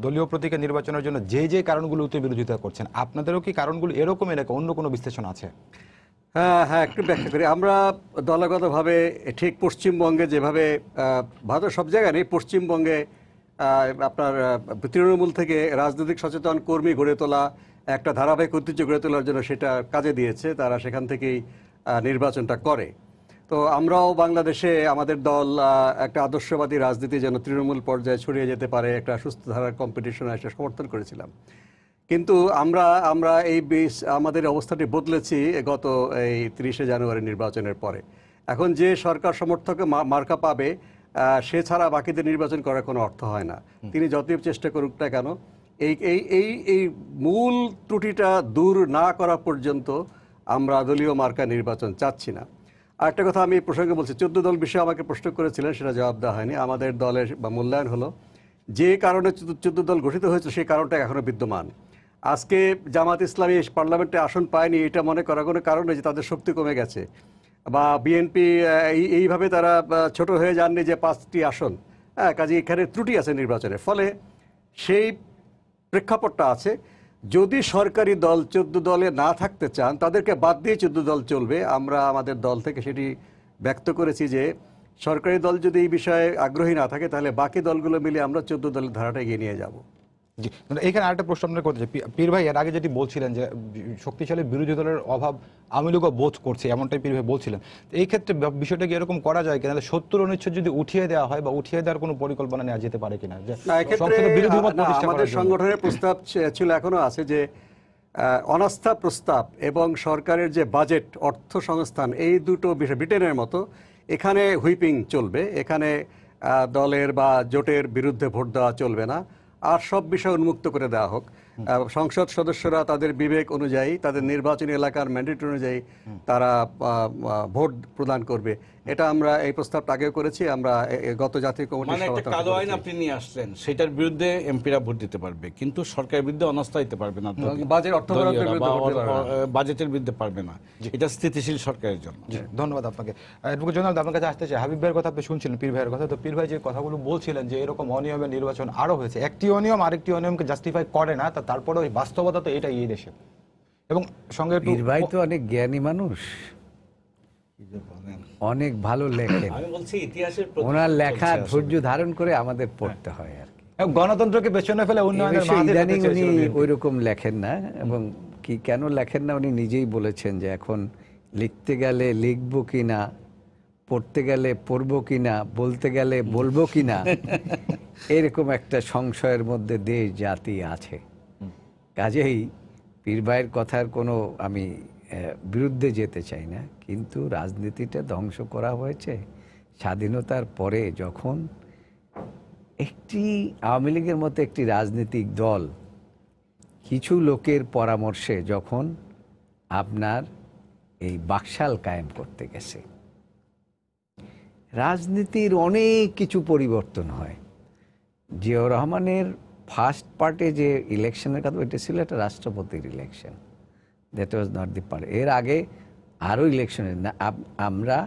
দলীয় প্রতীকে নির্বাচনের জন্য যে কারণগুলোতে বিরোধিতা করছেন, আপনাদেরও কি কারণগুলো এরকমই নাকি অন্য কোনো বিশ্লেষণ আছে? হ্যাঁ, একটু ব্যাখ্যা করি। আমরা দলগতভাবে ঠিক পশ্চিমবঙ্গে যেভাবে, ভারতের সব জায়গায় নেই, পশ্চিমবঙ্গে আপনার তৃণমূল থেকে রাজনৈতিক সচেতন কর্মী গড়ে তোলা, একটা ধারাবাহিক ঐতিহ্য গড়ে তোলার জন্য সেটা কাজে দিয়েছে। তারা সেখান থেকেই নির্বাচনটা করে। তো আমরাও বাংলাদেশে আমাদের দল একটা আদর্শবাদী রাজনীতি যেন তৃণমূল পর্যায়ে ছড়িয়ে যেতে পারে, একটা সুস্থ ধারার কম্পিটিশনে এসে সমর্থন করেছিলাম। কিন্তু আমরা আমাদের অবস্থাটি বদলেছি গত এই 30শে জানুয়ারি নির্বাচনের পরে। এখন যে সরকার সমর্থক মার্কা পাবে, সে ছাড়া বাকিদের নির্বাচন করার কোনো অর্থ হয় না। তিনি যতই চেষ্টা করুক না কেন, এই মূল ত্রুটিটা দূর না করা পর্যন্ত আমরা দলীয় মার্কা নির্বাচন চাচ্ছি না। আরেকটা কথা আমি এই প্রসঙ্গে বলছি, 14 দল বিষয়ে আমাকে প্রশ্ন করেছিলেন, সেটা জবাব দেওয়া হয়নি। আমাদের দলের বা মূল্যায়ন হলো যে কারণে 14 দল গঠিত হয়েছে সেই কারণটা এখনো বিদ্যমান। আজকে জামাত ইসলামী পার্লামেন্টে আসন পায়নি, এটা মনে করার কোনো কারণ নেই যে তাদের শক্তি কমে গেছে, বা বিএনপি এইভাবে তারা ছোট হয়ে যাননি যে 5টি আসন। কাজে এখানে ত্রুটি আছে নির্বাচনের। ফলে সেই প্রেক্ষাপটটা আছে। যদি সরকারি দল 14 দলে না থাকতে চান, তাদেরকে বাদ দিয়ে 14 দল চলবে। আমরা আমাদের দল থেকে সেটি ব্যক্ত করেছি যে সরকারি দল যদি এই বিষয়ে আগ্রহী না থাকে, তাহলে বাকি দলগুলো মিলে আমরা 14 দলের ধারাটা এগিয়ে নিয়ে যাব। জি, এখানে আরেকটা প্রশ্ন আপনার করতে চাই। পীর ভাই এর আগে যেটি বলছিলেন যে শক্তিশালী বিরোধী দলের অভাব আওয়ামী লীগও বোধ করছে, এমনটাই পীর ভাই বলছিলেন। এই ক্ষেত্রে বিষয়টা কি এরকম করা যায় কিনা, 70 অনুচ্ছেদ যদি উঠিয়ে দেওয়া হয় বা উঠিয়ে দেওয়ার কোনো পরিকল্পনা নেওয়া যেতে পারে কিনা? আমাদের সংগঠনের প্রস্তাব ছিল, এখনো আছে, যে অনাস্থা প্রস্তাব এবং সরকারের যে বাজেট অর্থ সংস্থান, এই দুটো বিষয় ব্রিটেনের মতো এখানে হুইপিং চলবে। এখানে দলের বা জোটের বিরুদ্ধে ভোট দেওয়া চলবে না, আর সব বিষয় উন্মুক্ত করে দেওয়া হোক। সংসদ সদস্যরা তাদের বিবেক অনুযায়ী, তাদের নির্বাচনী এলাকার ম্যান্ডেট অনুযায়ী তারা ভোট প্রদান করবে। এটা আমরা এই প্রস্তাবটা আগেও করেছি। আমরা গত জাতীয় কমিটির মানে একটা কালো আইন আপনি নিয়ে আসলেন, সেটার বিরুদ্ধে এমপিরা ভোট দিতে পারবে, কিন্তু সরকারের বিরুদ্ধে অনাস্থা দিতে পারবে না, বাজেটের বিরুদ্ধে পারবে না। এটা স্থিতিশীল সরকারের জন্য। ধন্যবাদ আপনাকে। আপনার কাছে আসতে চাই, হাবিব ভাইয়ের কথা আপনি শুনছিলেন, পীর ভাইয়ের কথা। তো পীর ভাই যে কথাগুলো বলছিলেন যে এরকম অনিয়মের নির্বাচন আরো হয়েছে, একটি অনিয়ম আরেকটি অনিয়মকে জাস্টিফাই করে না, তারপরে ওই বাস্তবতা তো এটাই এই দেশে। এবং সঙ্গে পীর ভাই তো অনেক জ্ঞানী মানুষ, অনেক ভালো লেখেন। আমি বলছি ইতিহাসের ওনার লেখা ধৈর্য ধারণ করে আমাদের পড়তে হয় আর কি। গণতন্ত্রকে পেছনে ফেলে উন্নয়নের ইদানিং উনি ওই রকম লেখেন না, এবং কি কেন লেখেন না উনি নিজেই বলেছেন যে এখন লিখতে গেলে লিখবো কিনা, পড়তে গেলে পড়বো কিনা, বলতে গেলে বলবো কিনা, এরকম একটা সংশয়ের মধ্যে দেশ জাতি আছে। কাজেই পীর ভাইয়ের কথার কোনো আমি বিরুদ্ধে যেতে চাই না, কিন্তু রাজনীতিটা ধ্বংস করা হয়েছে স্বাধীনতার পরে, যখন একটি আওয়ামী লীগের মতো একটি রাজনৈতিক দল কিছু লোকের পরামর্শে যখন আপনার এই বাকশাল কায়েম করতে গেছে, রাজনীতির অনেক কিছু পরিবর্তন হয়। জিয়াউর রহমানের ফার্স্ট পার্টে যে ইলেকশনের কথা, ওইটা ছিল একটা রাষ্ট্রপতির election, that was not the part. এর আগে আরও ইলেকশনের না, আমরা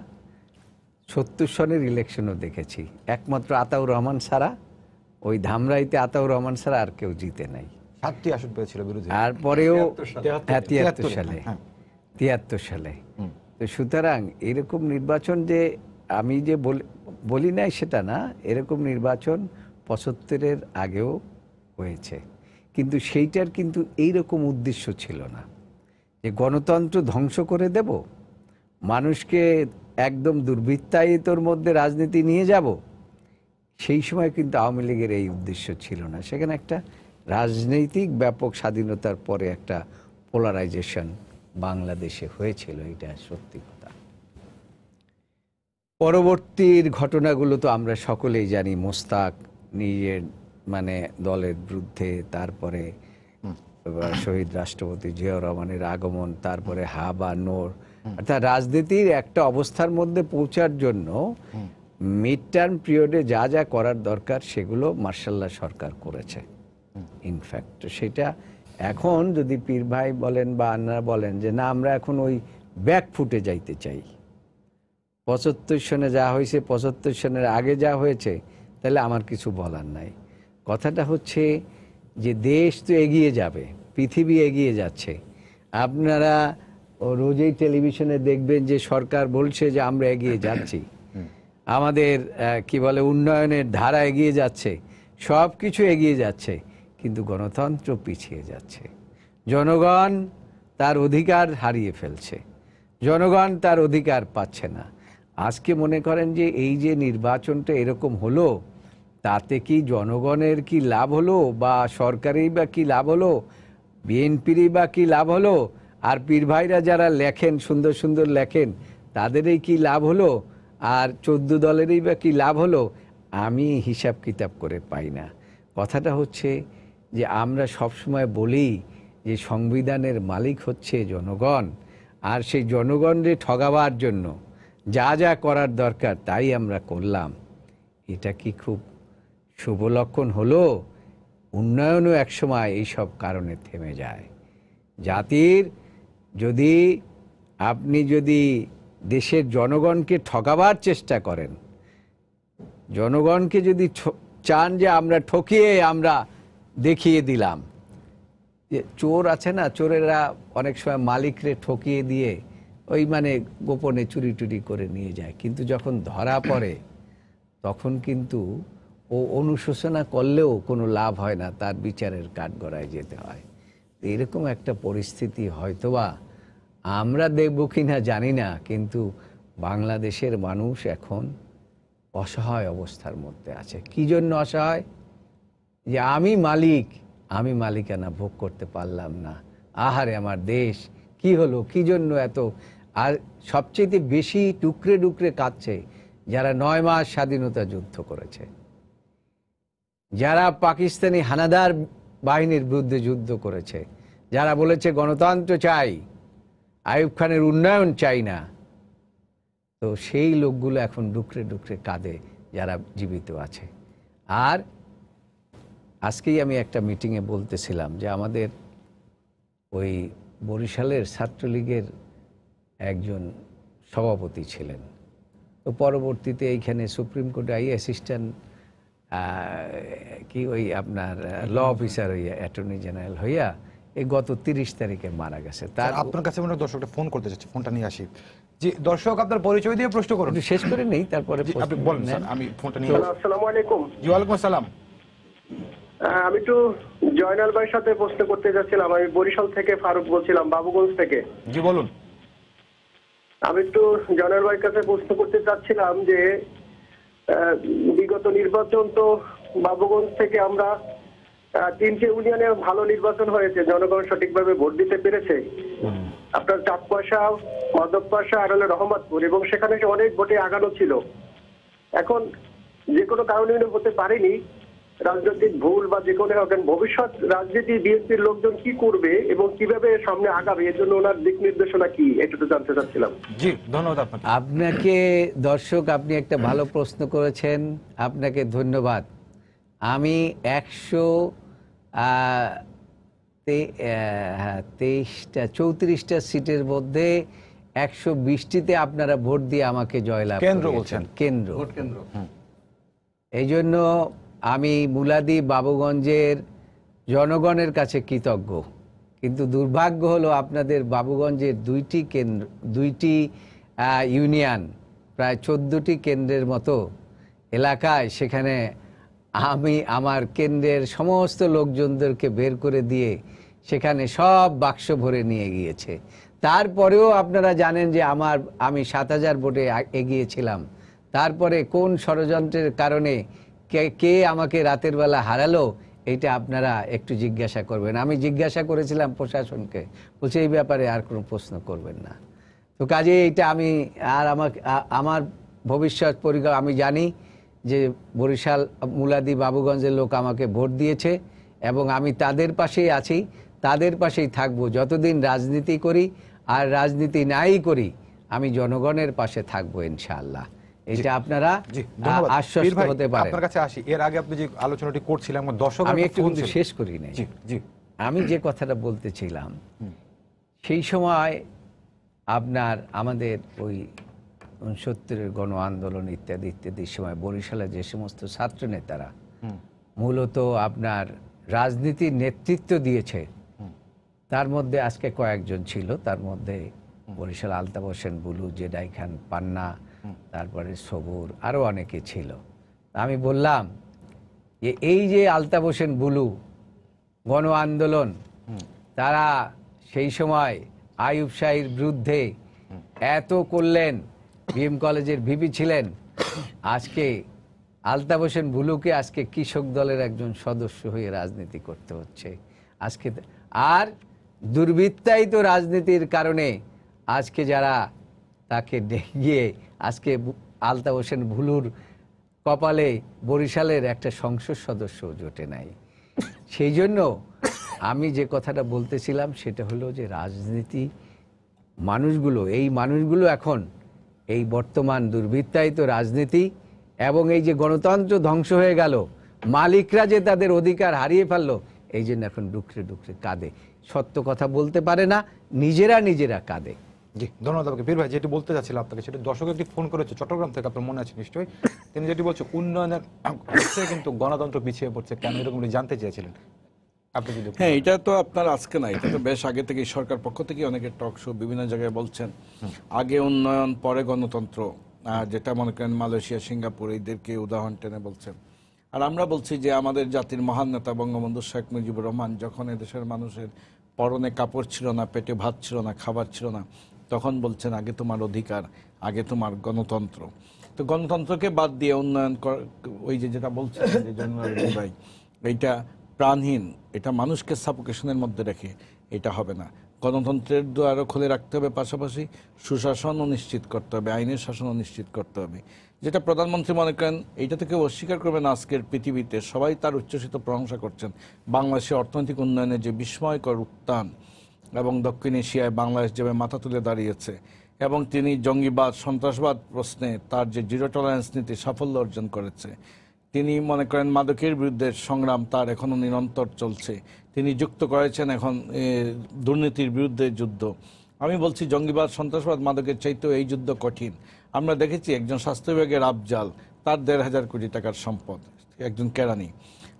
৭০ সনের ইলেকশনও দেখেছি, একমাত্র আতাউর রহমান ছাড়া, ওই ধামরাইতে আতাউর রহমান ছাড়া আর কেউ জিতে নাই। 7টি আসন পেয়েছিল বিরোধী। তারপরেও 73 সালে, হ্যাঁ। 73 সালে। তো সুতরাং এরকম নির্বাচন যে আমি যে বলি নাই সেটা না, এরকম নির্বাচন 75-এর আগেও হয়েছে, কিন্তু সেইটার কিন্তু এইরকম উদ্দেশ্য ছিল না যে গণতন্ত্র ধ্বংস করে দেব, মানুষকে একদম দুর্বৃত্তায়িতর মধ্যে রাজনীতি নিয়ে যাব। সেই সময় কিন্তু আওয়ামী লীগের এই উদ্দেশ্য ছিল না। সেখানে একটা রাজনৈতিক ব্যাপক স্বাধীনতার পরে একটা পোলারাইজেশন বাংলাদেশে হয়েছিল, এটা সত্যি কথা। পরবর্তীর ঘটনাগুলো তো আমরা সকলেই জানি, মোস্তাক নিজের মানে দলের বিরুদ্ধে, তারপরে শহীদ রাষ্ট্রপতি জিয়াউর রহমানের আগমন, তারপরে হাবা নোর, অর্থাৎ রাজনীতির একটা অবস্থার মধ্যে পৌঁছার জন্য মিড টার্ম পিরিয়ডে যা যা করার দরকার সেগুলো মার্শাল্লাহ সরকার করেছে। ইনফ্যাক্ট সেটা এখন যদি পীর ভাই বলেন বা আন্নারা বলেন যে না আমরা এখন ওই ব্যাক ফুটে যাইতে চাই, 75 সনে যা হয়েছে 75 সনের আগে যা হয়েছে, তাহলে আমার কিছু বলার নাই। কথাটা হচ্ছে যে দেশ তো এগিয়ে যাবে, পৃথিবী এগিয়ে যাচ্ছে। আপনারা রোজই টেলিভিশনে দেখবেন যে সরকার বলছে যে আমরা এগিয়ে যাচ্ছি, আমাদের কি বলে উন্নয়নের ধারা এগিয়ে যাচ্ছে, সব কিছু এগিয়ে যাচ্ছে, কিন্তু গণতন্ত্র পিছিয়ে যাচ্ছে। জনগণ তার অধিকার হারিয়ে ফেলছে, জনগণ তার অধিকার পাচ্ছে না। আজকে মনে করেন যে এই যে নির্বাচনটা এরকম হলো, তাতে কি জনগণের কি লাভ হলো, বা সরকারেরই বা কি লাভ হলো, বিএনপিরই বা কি লাভ হলো, আর পীর ভাইরা যারা লেখেন সুন্দর সুন্দর লেখেন তাদেরই কি লাভ হলো, আর 14 দলেরই বা কি লাভ হলো, আমি হিসাব কিতাব করে পাই না। কথাটা হচ্ছে যে আমরা সবসময় বলি যে সংবিধানের মালিক হচ্ছে জনগণ, আর সেই জনগণকে ঠগাবার জন্য যা যা করার দরকার তাই আমরা করলাম। এটা কি খুব শুভ লক্ষণ হলো? উন্নয়নও একসময় এইসব কারণে থেমে যায়। জাতির আপনি যদি দেশের জনগণকে ঠকাবার চেষ্টা করেন, জনগণকে যদি চান যে আমরা ঠকিয়ে আমরা দেখিয়ে দিলাম, যে চোর আছে না, চোরেরা অনেক সময় মালিকরে ঠকিয়ে দিয়ে ওই মানে গোপনে চুরি টুরি করে নিয়ে যায়, কিন্তু যখন ধরা পড়ে তখন কিন্তু ও অনুশোচনা করলেও কোনো লাভ হয় না, তার বিচারের কাঠগড়ায় যেতে হয়। এরকম একটা পরিস্থিতি হয়তোবা আমরা দেখব কিনা জানি না, কিন্তু বাংলাদেশের মানুষ এখন অসহায় অবস্থার মধ্যে আছে। কি জন্য অসহায়? যে আমি মালিকানা ভোগ করতে পারলাম না, আহারে আমার দেশ কি হলো, কি জন্য এত। আর সবচেয়ে বেশি টুকরে টুকরে কাঁদছে যারা 9 মাস স্বাধীনতা যুদ্ধ করেছে, যারা পাকিস্তানি হানাদার বাহিনীর বিরুদ্ধে যুদ্ধ করেছে, যারা বলেছে গণতন্ত্র চাই, আইয়ুব খানের উন্নয়ন চাই না। তো সেই লোকগুলো এখন ডুকরে ডুকরে কাঁদে যারা জীবিত আছে। আর আজকেই আমি একটা মিটিংয়ে বলতেছিলাম যে আমাদের ওই বরিশালের ছাত্রলীগের একজন সভাপতি ছিলেন, তো পরবর্তীতে এইখানে সুপ্রিম কোর্টে অ্যাসিস্ট্যান্ট কি ওই আপনার ল অফিসার হইয়া অ্যাটর্নি জেনারেল হইয়া এই গত 30 তারিখে মারা গেছে। তার আপনার কাছে মনে দর্শকটা ফোন করতে চাচ্ছে, ফোনটা নিয়ে আসি। জি দর্শক, আপনার পরিচয় দিয়ে প্রশ্ন করুন। শেষ করে নেই, তারপরে আপনি বলেন স্যার, আমি ফোনটা নিয়ে আসি। আসসালামু আলাইকুম। জি ওয়ালাইকুম আসসালাম। আমি একটু জয়নাল ভাইয়ের সাথে প্রশ্ন করতে যাচ্ছিলাম। আমি বরিশাল থেকে ফারুক বলছিলাম, বাবুগঞ্জ থেকে। জি বলুন। আমি একটু জয়নাল ভাইয়ের কাছে প্রশ্ন করতে চাচ্ছিলাম যে বিগত নির্বাচন তো বাবুগঞ্জ থেকে আমরা 3টে ইউনিয়নে ভালো নির্বাচন হয়েছে, জনগণ সঠিকভাবে ভোট দিতে পেরেছে। আপনার চাঁদপাশা, মাধবপাশা আর হলো রহমতপুর, এবং সেখানে অনেক ভোটে আগানো ছিল। এখন যে কোনো কারণে হতে পারেনি, রাজনৈতিক ভুল বা যে কোনো হোক, ভবিষ্যৎ রাজনীতি বিএনপির লোকজন কি করবে এবং কিভাবে সামনে আগাবে, এর জন্য ওনার দিক নির্দেশনা কি, এটা তো জানতে চাচ্ছিলাম। জি ধন্যবাদ আপনাকে। আপনাকে দর্শক, আপনি একটা ভালো প্রশ্ন করেছেন, আপনাকে ধন্যবাদ। আমি 34টা সিটের মধ্যে 120টিতে আপনারা ভোট দিয়ে আমাকে জয়লাভ কেন্দ্র করিয়েছেন। বলছেন? কেন্দ্র। ভোট কেন্দ্র। এই জন্য আমি মুলাদি বাবুগঞ্জের জনগণের কাছে কৃতজ্ঞ। কিন্তু দুর্ভাগ্য হলো আপনাদের বাবুগঞ্জের দুইটি ইউনিয়ন, প্রায় 14টি কেন্দ্রের মতো এলাকায়, সেখানে আমি আমার কেন্দ্রের সমস্ত লোকজনদেরকে বের করে দিয়ে সেখানে সব বাক্স ভরে নিয়ে গিয়েছে। তারপরেও আপনারা জানেন যে আমি 7000 ভোটে এগিয়েছিলাম। তারপরে কোন ষড়যন্ত্রের কারণে কে আমাকে রাতের বেলা হারালো, এইটা আপনারা একটু জিজ্ঞাসা করবেন। আমি জিজ্ঞাসা করেছিলাম প্রশাসনকে, বলছে এই ব্যাপারে আর কোনো প্রশ্ন করবেন না। তো কাজে এইটা আমি আর আমার ভবিষ্যৎ পরিকল্পনা, আমি জানি যে বরিশাল মুলাদি বাবুগঞ্জের লোক আমাকে ভোট দিয়েছে এবং আমি তাদের পাশেই আছি, তাদের পাশেই থাকবো যতদিন রাজনীতি করি। আর রাজনীতি নাই করি, আমি জনগণের পাশে থাকবো ইনশাআল্লাহ। এটা আপনারা জি ধন্যবাদ। পীর আশ্বস্ত ভাই, হতে পারেন। আপনার কাছে আসি। এর আগে আপনি যে আলোচনাটি করছিলেন, দর্শক আমি একটু কিন্তু শেষ করি নাই। জি জি আমি যে কথাটা বলতেছিলাম, সেই সময় আপনার আমাদের ওই 69-এর গণ আন্দোলন ইত্যাদি ইত্যাদির সময় বরিশালে যে সমস্ত ছাত্র নেতারা মূলত আপনার রাজনীতির নেতৃত্ব দিয়েছে, তার মধ্যে আজকে কয়েকজন ছিল। তার মধ্যে বরিশাল আলতাফ হোসেন বুলু, জেডাই খান পান্না, তারপরে সবুর, আরও অনেকে ছিল। আমি বললাম যে এই যে আলতাফ হোসেন বুলু গণ আন্দোলন, তারা সেই সময় আইয়ুব শাহীর বিরুদ্ধে এত করলেন, বিএম কলেজের ভিপি ছিলেন। আজকে আলতাফ হোসেন বুলুকে আজকে কৃষক দলের একজন সদস্য হয়ে রাজনীতি করতে হচ্ছে আজকে। আর দুর্বৃত্তায়িত রাজনীতির কারণে আজকে যারা তাকে গিয়ে আজকে আলতাফ হোসেন বুলুর কপালে বরিশালের একটা সংসদ সদস্য জোটে নাই। সেই জন্য আমি যে কথাটা বলতেছিলাম সেটা হলো যে রাজনীতি এই মানুষগুলো এখন এই বর্তমান দুর্বৃত্তায়িত রাজনীতি এবং এই যে গণতন্ত্র ধ্বংস হয়ে গেল, মালিকরা যে তাদের অধিকার হারিয়ে ফেললো, এই জন্য এখন ডুকরে ডুকরে কাঁদে, সত্য কথা বলতে পারে না, নিজেরা কাঁদে। জি ধন্যবাদ আপনাকে। পীর ভাই, যেটি বলতে চাচ্ছিলাম আপনাকে, সেটা দর্শক একটি ফোন করেছে চট্টগ্রাম থেকে, আপনার মনে আছে নিশ্চয়ই। তিনি যেটি বলছে উন্নয়নের হচ্ছে কিন্তু গণতন্ত্র পিছিয়ে পড়ছে, কেন এরকম জানতে চেয়েছিলেন আপনি যদি। হ্যাঁ, এটা তো আপনার আজকে না, এটা তো বেশ আগে থেকে সরকার পক্ষ থেকে অনেকে টক শো বিভিন্ন জায়গায় বলছেন, আগে উন্নয়ন পরে গণতন্ত্র, যেটা মনে করেন মালয়েশিয়া, সিঙ্গাপুর এদেরকে উদাহরণ টেনে বলছেন। আর আমরা বলছি যে আমাদের জাতির মহান নেতা বঙ্গবন্ধু শেখ মুজিবুর রহমান যখন এদেশের মানুষের পরনে কাপড় ছিল না, পেটে ভাত ছিল না, খাবার ছিল না, তখন বলছেন আগে তোমার অধিকার, আগে তোমার গণতন্ত্র। তো গণতন্ত্রকে বাদ দিয়ে উন্নয়ন ওই যেটা বলছেন যে জেনারেল ভাই, এইটা প্রাণহীন, এটা মানুষকে সাফোকেশনের মধ্যে রেখে এটা হবে না। গণতন্ত্রের দ্বারও খুলে রাখতে হবে, পাশাপাশি সুশাসনও নিশ্চিত করতে হবে, আইনের শাসনও নিশ্চিত করতে হবে। যেটা প্রধানমন্ত্রী মনে করেন, এইটা থেকে অস্বীকার করবেন আজকের পৃথিবীতে সবাই তার উচ্ছ্বসিত প্রশংসা করছেন। বাংলাদেশের অর্থনৈতিক উন্নয়নের যে বিস্ময়কর উত্থান এবং দক্ষিণ এশিয়ায় বাংলাদেশ যেভাবে মাথা তুলে দাঁড়িয়েছে, এবং তিনি জঙ্গিবাদ সন্ত্রাসবাদ প্রশ্নে তার যে জিরো টলারেন্স নীতি সাফল্য অর্জন করেছে। তিনি মনে করেন মাদকের বিরুদ্ধে সংগ্রাম তার এখনও নিরন্তর চলছে। তিনি যুক্ত করেছেন এখন দুর্নীতির বিরুদ্ধে যুদ্ধ। আমি বলছি জঙ্গিবাদ সন্ত্রাসবাদ মাদকের চাইতেও এই যুদ্ধ কঠিন। আমরা দেখেছি একজন স্বাস্থ্য বিভাগের আফজাল, তার 1,500 কোটি টাকার সম্পদ, একজন কেরানি।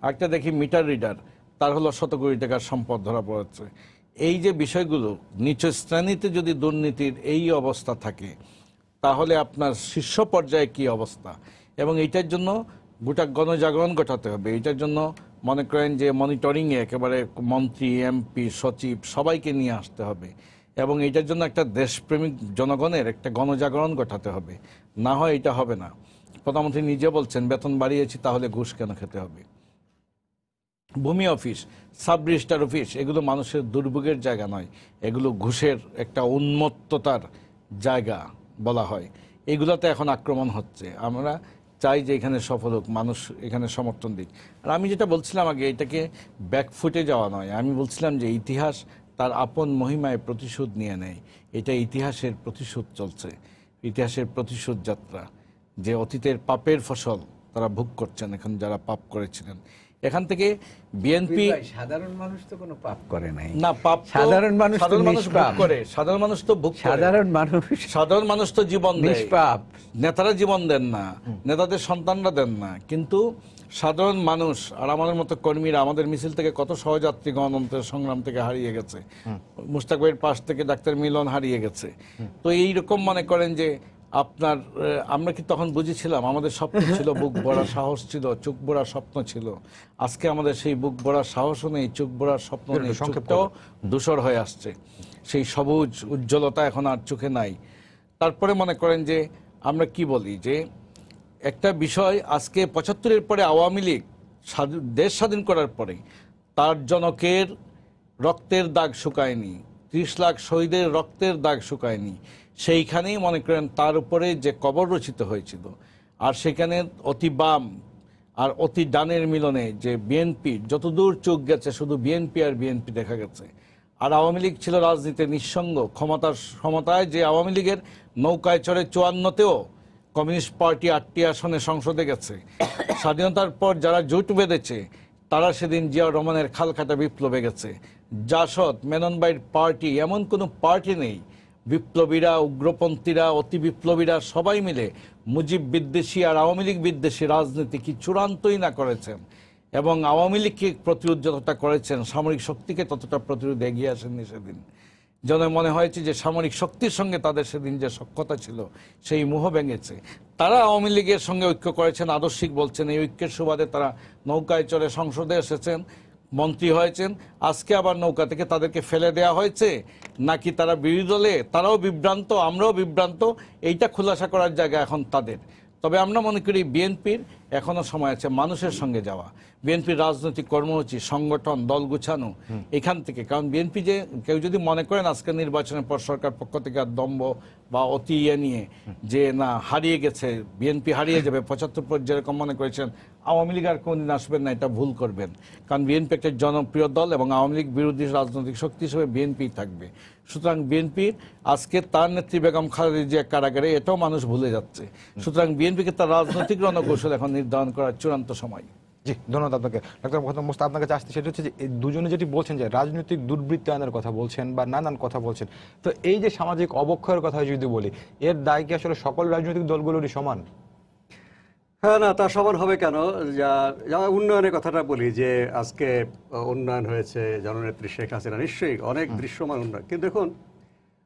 আরেকটা দেখি মিটার রিডার, তার হলো 100 কোটি টাকার সম্পদ ধরা পড়েছে। এই যে বিষয়গুলো, নিচু শ্রেণীতে যদি দুর্নীতির এই অবস্থা থাকে, তাহলে আপনার শীর্ষ পর্যায়ে কি অবস্থা। এবং এইটার জন্য গোটা গণজাগরণ ঘটাতে হবে। এইটার জন্য মনে করেন যে মনিটরিংয়ে একেবারে মন্ত্রী, এমপি, সচিব সবাইকে নিয়ে আসতে হবে, এবং এইটার জন্য একটা দেশপ্রেমিক জনগণের একটা গণজাগরণ ঘটাতে হবে। না হয় এটা হবে না। প্রধানমন্ত্রী নিজে বলছেন বেতন বাড়িয়েছি, তাহলে ঘুষ কেন খেতে হবে। ভূমি অফিস, সাব রেজিস্ট্রার অফিস, এগুলো মানুষের দুর্ভোগের জায়গা নয়, এগুলো ঘুষের একটা উন্মত্ততার জায়গা বলা হয়। এগুলোতে এখন আক্রমণ হচ্ছে। আমরা চাই যে এখানে সফল হোক, মানুষ এখানে সমর্থন দিক। আর আমি যেটা বলছিলাম আগে, এটাকে ব্যাকফুটে যাওয়া নয়, আমি বলছিলাম যে ইতিহাস তার আপন মহিমায় প্রতিশোধ নিয়ে নেয়। এটা ইতিহাসের প্রতিশোধ চলছে, ইতিহাসের প্রতিশোধ যাত্রা, যে অতীতের পাপের ফসল তারা ভোগ করছেন এখন, যারা পাপ করেছিলেন। এখান থেকে বিএনপি, সাধারণ মানুষ তো কোনো পাপ করে নাই না পাপ সাধারণ মানুষ তো ভোগ নিষ্পাপ। করে, সাধারণ মানুষ তো ভোগ করে, সাধারণ মানুষ তো জীবন দেয়, নিষ্পাপ। নেতারা জীবন দেন না, নেতাদের সন্তানরা দেন না, কিন্তু সাধারণ মানুষ আর আমাদের মতো কর্মীরা, আমাদের মিছিল থেকে কত সহযাত্রী গণতন্ত্রের সংগ্রাম থেকে হারিয়ে গেছে, মুশতাক ভাইয়ের পাশ থেকে ডাক্তার মিলন হারিয়ে গেছে। তো এইরকম মনে করেন যে আপনার, আমরা কি তখন বুঝেছিলাম? আমাদের স্বপ্ন ছিল, বুক ভরা সাহস ছিল, চোখ ভরা স্বপ্ন ছিল। আজকে আমাদের সেই বুক ভরা সাহসও নেই, চোখ ভরা স্বপ্ন নেই, চোখটাও ধূসর হয়ে আসছে, সেই সবুজ উজ্জ্বলতা এখন আর চোখে নাই। তারপরে মনে করেন যে আমরা কি বলি যে একটা বিষয়, আজকে ৭৫-এর পরে আওয়ামী লীগ দেশ স্বাধীন করার পরে তার জনকের রক্তের দাগ শুকায়নি, ৩০ লাখ শহীদের রক্তের দাগ শুকায়নি। সেইখানেই মনে করেন তার উপরে যে কবর রচিত হয়েছিল, আর সেখানে অতি বাম আর অতি ডানের মিলনে যে বিএনপি যতদূর চোখ গেছে শুধু বিএনপি আর বিএনপি দেখা গেছে। আর আওয়ামী লীগ ছিল রাজনীতির নিঃসঙ্গ, ক্ষমতায় যে আওয়ামী লীগের নৌকায় চড়ে ৫৪তেও কমিউনিস্ট পার্টি ৮টি আসনে সংসদে গেছে। স্বাধীনতার পর যারা জোট বেঁধেছে তারা সেদিন জিয়াউর রহমানের খালখাটা বিপ্লবে গেছে। জাসদ, মেনন ভাইয়ের পার্টি, এমন কোনো পার্টি নেই, বিপ্লবীরা, উগ্রপন্থীরা, অতি বিপ্লবীরা সবাই মিলে মুজিব বিদ্বেষী আর আওয়ামী লীগ বিদ্বেষী রাজনীতি কি চূড়ান্তই না করেছেন, এবং আওয়ামী লীগকে প্রতিরোধ যতটা করেছেন, সামরিক শক্তিকে ততটা প্রতিরোধ এগিয়ে আসেননি সেদিন। যেন মনে হয়েছে যে সামরিক শক্তির সঙ্গে তাদের সেদিন যে সখ্যতা ছিল সেই মোহ ভেঙেছে। তারা আওয়ামী লীগের সঙ্গে ঐক্য করেছেন, আদর্শিক বলছেন, এই ঐক্যের সুবাদে তারা নৌকায় চড়ে সংসদে এসেছেন, মন্ত্রী হয়েছেন। আজকে আবার নৌকা থেকে তাদেরকে ফেলে দেওয়া হয়েছে, নাকি তারা বিরোধী দলে, তারাও বিভ্রান্ত, আমরাও বিভ্রান্ত, এইটা খুলাসা করার জায়গা এখন তাদের। তবে আমরা মনে করি বিএনপির এখনো সময় আছে মানুষের সঙ্গে যাওয়া, বিএনপির রাজনৈতিক কর্মসূচি, সংগঠন, দল গুছানো এখান থেকে। কারণ বিএনপি যে কেউ যদি মনে করেন আজকে নির্বাচনের পর সরকার পক্ষ থেকে আর দম্ভ বা অতি নিয়ে যে না হারিয়ে গেছে, বিএনপি হারিয়ে যাবে ৭৫ পর যেরকম মনে করেছেন আওয়ামী লীগ আর কোনদিন আসবেন না, এটা ভুল করবেন। কারণ বিএনপি একটা জনপ্রিয় দল এবং আওয়ামী লীগ বিরোধী রাজনৈতিক শক্তি হিসেবে বিএনপি থাকবে। সুতরাং বিএনপির আজকে তার নেত্রী বেগম খালেদা জিয়া কারাগারে, এটাও মানুষ ভুলে যাচ্ছে। সুতরাং বিএনপিকে তার রাজনৈতিক রণকৌশল এখন নির্ধারণ করার চূড়ান্ত সময়। জি, ধন্যবাদ আপনাকে। ডাক্তার মোস্তাক, আপনার কাছে আসতে সেটা হচ্ছে যে এই দুজনে যেটি বলছেন যে রাজনৈতিক দুর্বৃত্তায়নের কথা বলছেন বা নানান কথা বলছেন, তো এই যে সামাজিক অবক্ষয়ের কথা যদি বলি, এর দায় কি আসলে সকল রাজনৈতিক দলগুলোরই সমান? হ্যাঁ, না, তা সমান হবে কেন? উন্নয়নের কথাটা বলি, যে আজকে উন্নয়ন হয়েছে, জননেত্রী শেখ হাসিনা নিশ্চয়ই অনেক দৃশ্যমান উন্নয়ন, কিন্তু দেখুন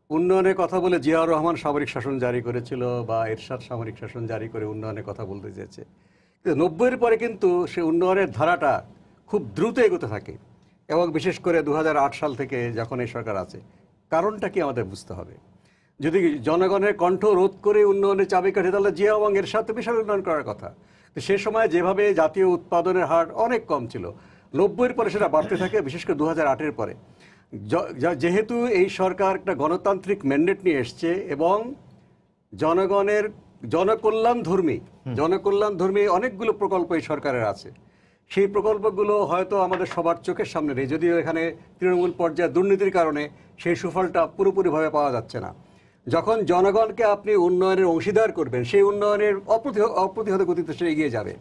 উন্নয়নের কথা বলে জিয়াউর রহমান সামরিক শাসন জারি করেছিল বা এরশাদ সামরিক শাসন জারি করে উন্নয়নের কথা বলতে চেয়েছে, কিন্তু ৯০-এর পরে কিন্তু সে উন্নয়নের ধারাটা খুব দ্রুত এগোতে থাকে, এবং বিশেষ করে ২০০৮ সাল থেকে যখন এই সরকার আছে। কারণটা কি আমাদের বুঝতে হবে। যদি জনগণের কণ্ঠ রোধ করে উন্নয়নের চাবিকাঠি, তাহলে জিয়া এবং এরশাদ তো বিশাল উন্নয়ন করার কথা। তো সে সময় যেভাবে জাতীয় উৎপাদনের হার অনেক কম ছিল, ৯০-এর পরে সেটা বাড়তে থাকে, বিশেষ করে ২০০৮-এর পরে। যেহেতু এই সরকার একটা গণতান্ত্রিক ম্যান্ডেট নিয়ে এসছে এবং জনগণের জনকল্যাণধর্মী অনেকগুলো প্রকল্প এই সরকারের আছে, সেই প্রকল্পগুলো হয়তো আমাদের সবার চোখের সামনে নেই, যদিও এখানে তৃণমূল পর্যায়ে দুর্নীতির কারণে সেই সুফলটা পুরোপুরিভাবে পাওয়া যাচ্ছে না। যখন জনগণকে আপনি উন্নয়নের অংশীদার করবেন, সেই উন্নয়নের অপ্রতিহত গতিতে সে এগিয়ে যাবে।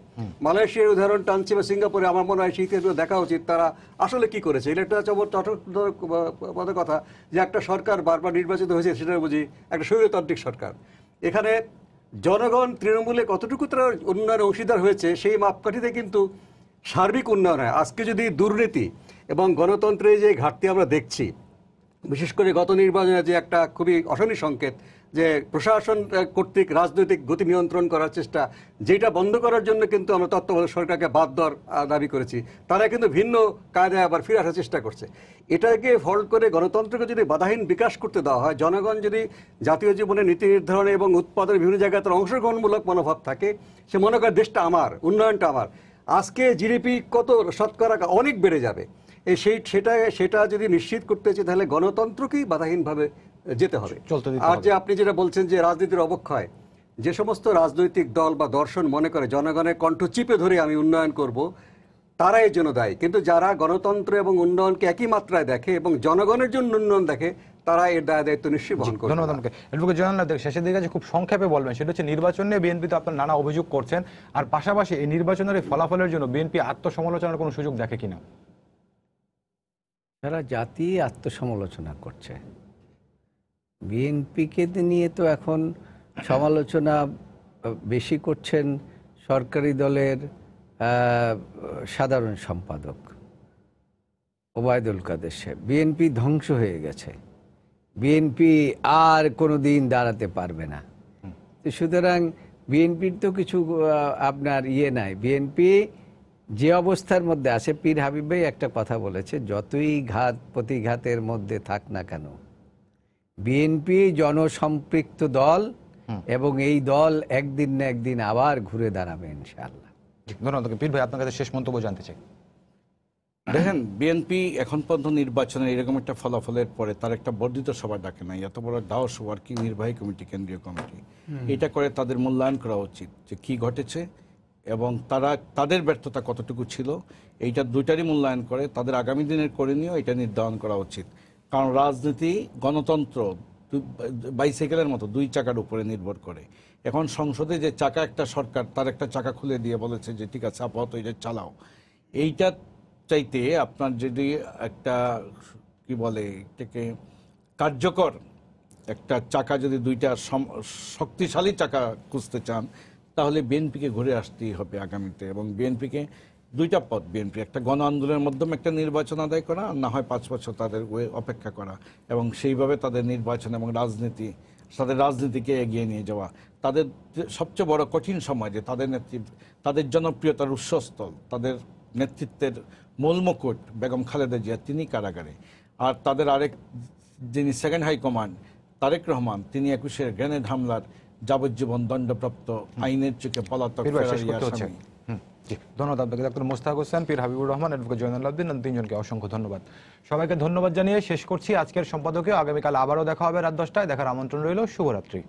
মালয়েশিয়ার উদাহরণ টানছে বা সিঙ্গাপুরে, আমার মনে হয় সেই ক্ষেত্রে দেখা উচিত তারা আসলে কি করেছে। এটা একটা চমৎকার কথা যে একটা সরকার বারবার নির্বাচিত হয়েছে, সেটা বুঝি একটা স্বৈরতান্ত্রিক সরকার। এখানে জনগণ তৃণমূলে কতটুকু তারা উন্নয়নের অংশীদার হয়েছে সেই মাপকাঠিতে কিন্তু সার্বিক উন্নয়ন হয়। আজকে যদি দুর্নীতি এবং গণতন্ত্রের যে ঘাটতি আমরা দেখছি, বিশেষ করে গত নির্বাচনে যে একটা খুবই অশনি সংকেত, যে প্রশাসন কর্তৃক রাজনৈতিক গতি নিয়ন্ত্রণ করার চেষ্টা, যেটা বন্ধ করার জন্য কিন্তু আমরা তত্ত্বাবধায়ক সরকারকে বাদ দেওয়ার দাবি করেছি, তারা কিন্তু ভিন্ন কায়দায় আবার ফিরে আসার চেষ্টা করছে। এটাকে ফল্ট করে গণতন্ত্রকে যদি বাধাহীন বিকাশ করতে দেওয়া হয়, জনগণ যদি জাতীয় জীবনে নীতি নির্ধারণে এবং উৎপাদনের বিভিন্ন জায়গায় তার অংশগ্রহণমূলক মনোভাব থাকে, সে মনে করে দেশটা আমার, উন্নয়নটা আমার। আজকে জিডিপি কত শতকরা অনেক বেড়ে যাবে, সেটা যদি নিশ্চিত করতে চাই তাহলে গণতন্ত্রকেই বাধাহীনভাবে যেতে হবে। আর যে আপনি যেটা বলছেন যে রাজনীতির অবক্ষয়, যে সমস্ত রাজনৈতিক দল বা দর্শন মনে করে জনগণের কণ্ঠ চিপে ধরে আমি উন্নয়ন করব, তারা এর জন্য দায়ী। কিন্তু যারা গণতন্ত্র এবং উন্নয়নকে একই মাত্রায় দেখে এবং জনগণের জন্য উন্নয়ন দেখে, তারা এর দায় দায়িত্ব নিশ্চয়ই বহন করবে। ধন্যবাদ আপনাকে। অ্যাডভোকেট জয়নাল আবদিন, শেষের দিকে যে খুব সংক্ষেপে বলবেন সেটা হচ্ছে নির্বাচন নিয়ে বিএনপি তো আপনার নানা অভিযোগ করছেন, আর পাশাপাশি এই নির্বাচনের এই ফলাফলের জন্য বিএনপি আত্মসমালোচনার কোনো সুযোগ দেখে কিনা? সারা জাতি আত্মসমালোচনা করছে। বিএনপিকে নিয়ে তো এখন সমালোচনা বেশি করছেন সরকারি দলের সাধারণ সম্পাদক ওবায়দুল কাদের সাহেব। বিএনপি ধ্বংস হয়ে গেছে, বিএনপি আর কোনো দিন দাঁড়াতে পারবে না। তো সুতরাং বিএনপির তো কিছু আপনার নাই। বিএনপি যে অবস্থার মধ্যে আছে, পীর হাবিব ভাই একটা কথা বলেছে, যতই ঘাত প্রতিঘাতের মধ্যে থাক না কেন, বিএনপি জনসম্পৃক্ত দল এবং এই দল একদিন না একদিন আবার ঘুরে দাঁড়াবে ইনশাআল্লাহ। ধন্যবাদ। পীর ভাই, আপনার কাছে শেষ মন্তব্য জানতে চাই। দেখেন, বিএনপি এখন পর্যন্ত নির্বাচনে এরকম একটা ফলাফলের পরে তার একটা বর্ধিত সভা ডাকে নাই। এত বড় দাওস ওয়ার্কিং নির্বাহী কমিটি, কেন্দ্রীয় কমিটি, এটা করে তাদের মূল্যায়ন করা উচিত যে কি ঘটেছে এবং তাদের ব্যর্থতা কতটুকু ছিল। এইটা দুইটারই মূল্যায়ন করে তাদের আগামী দিনের করণীয় এটা নির্ধারণ করা উচিত। কারণ রাজনীতি, গণতন্ত্র বাইসাইকেলের মতো দুই চাকার উপরে নির্ভর করে। এখন সংসদে যে চাকা, একটা সরকার তার একটা চাকা খুলে দিয়ে বলেছে যে ঠিক আছে আপাতত এটা চালাও। এইটা চাইতে আপনার যদি একটা কি বলে এটাকে কার্যকর একটা চাকা, যদি দুইটা শক্তিশালী চাকা খুঁজতে চান, তাহলে বিএনপিকে ঘুরে আসতেই হবে আগামীতে। এবং বিএনপিকে দুইটা পথ, বিএনপি একটা গণ আন্দোলনের মাধ্যমে একটা নির্বাচন আদায় করা, আর না হয় 5 বছর তাদের অপেক্ষা করা এবং সেইভাবে তাদের নির্বাচন এবং রাজনীতিকে এগিয়ে নিয়ে যাওয়া। তাদের সবচেয়ে বড় কঠিন সময় যে তাদের জনপ্রিয়তার উৎসস্থল, তাদের নেতৃত্বের মূল মুকুট বেগম খালেদা জিয়া, তিনি কারাগারে। আর তাদের আরেক যিনি second high command Tarique Rahman, তিনি 21-এর গ্রেনেড হামলার যাবজ্জীবন দণ্ডপ্রাপ্ত, আইনের চোখে পলাতক ফেরারি আসামি। ধন্যবাদ আপনাকে। ডক্টর মোস্তাক হোসেন, পীর হাবিবুর রহমান, অ্যাডভোকেট জয়নাল আবদিন, তিনজনকে অসংখ্য ধন্যবাদ। সবাইকে ধন্যবাদ জানিয়ে শেষ করছি আজকের সম্পাদকীয়। আগামীকাল আবারও দেখা হবে রাত 10টায়। দেখার আমন্ত্রণ রইল। শুভরাত্রি।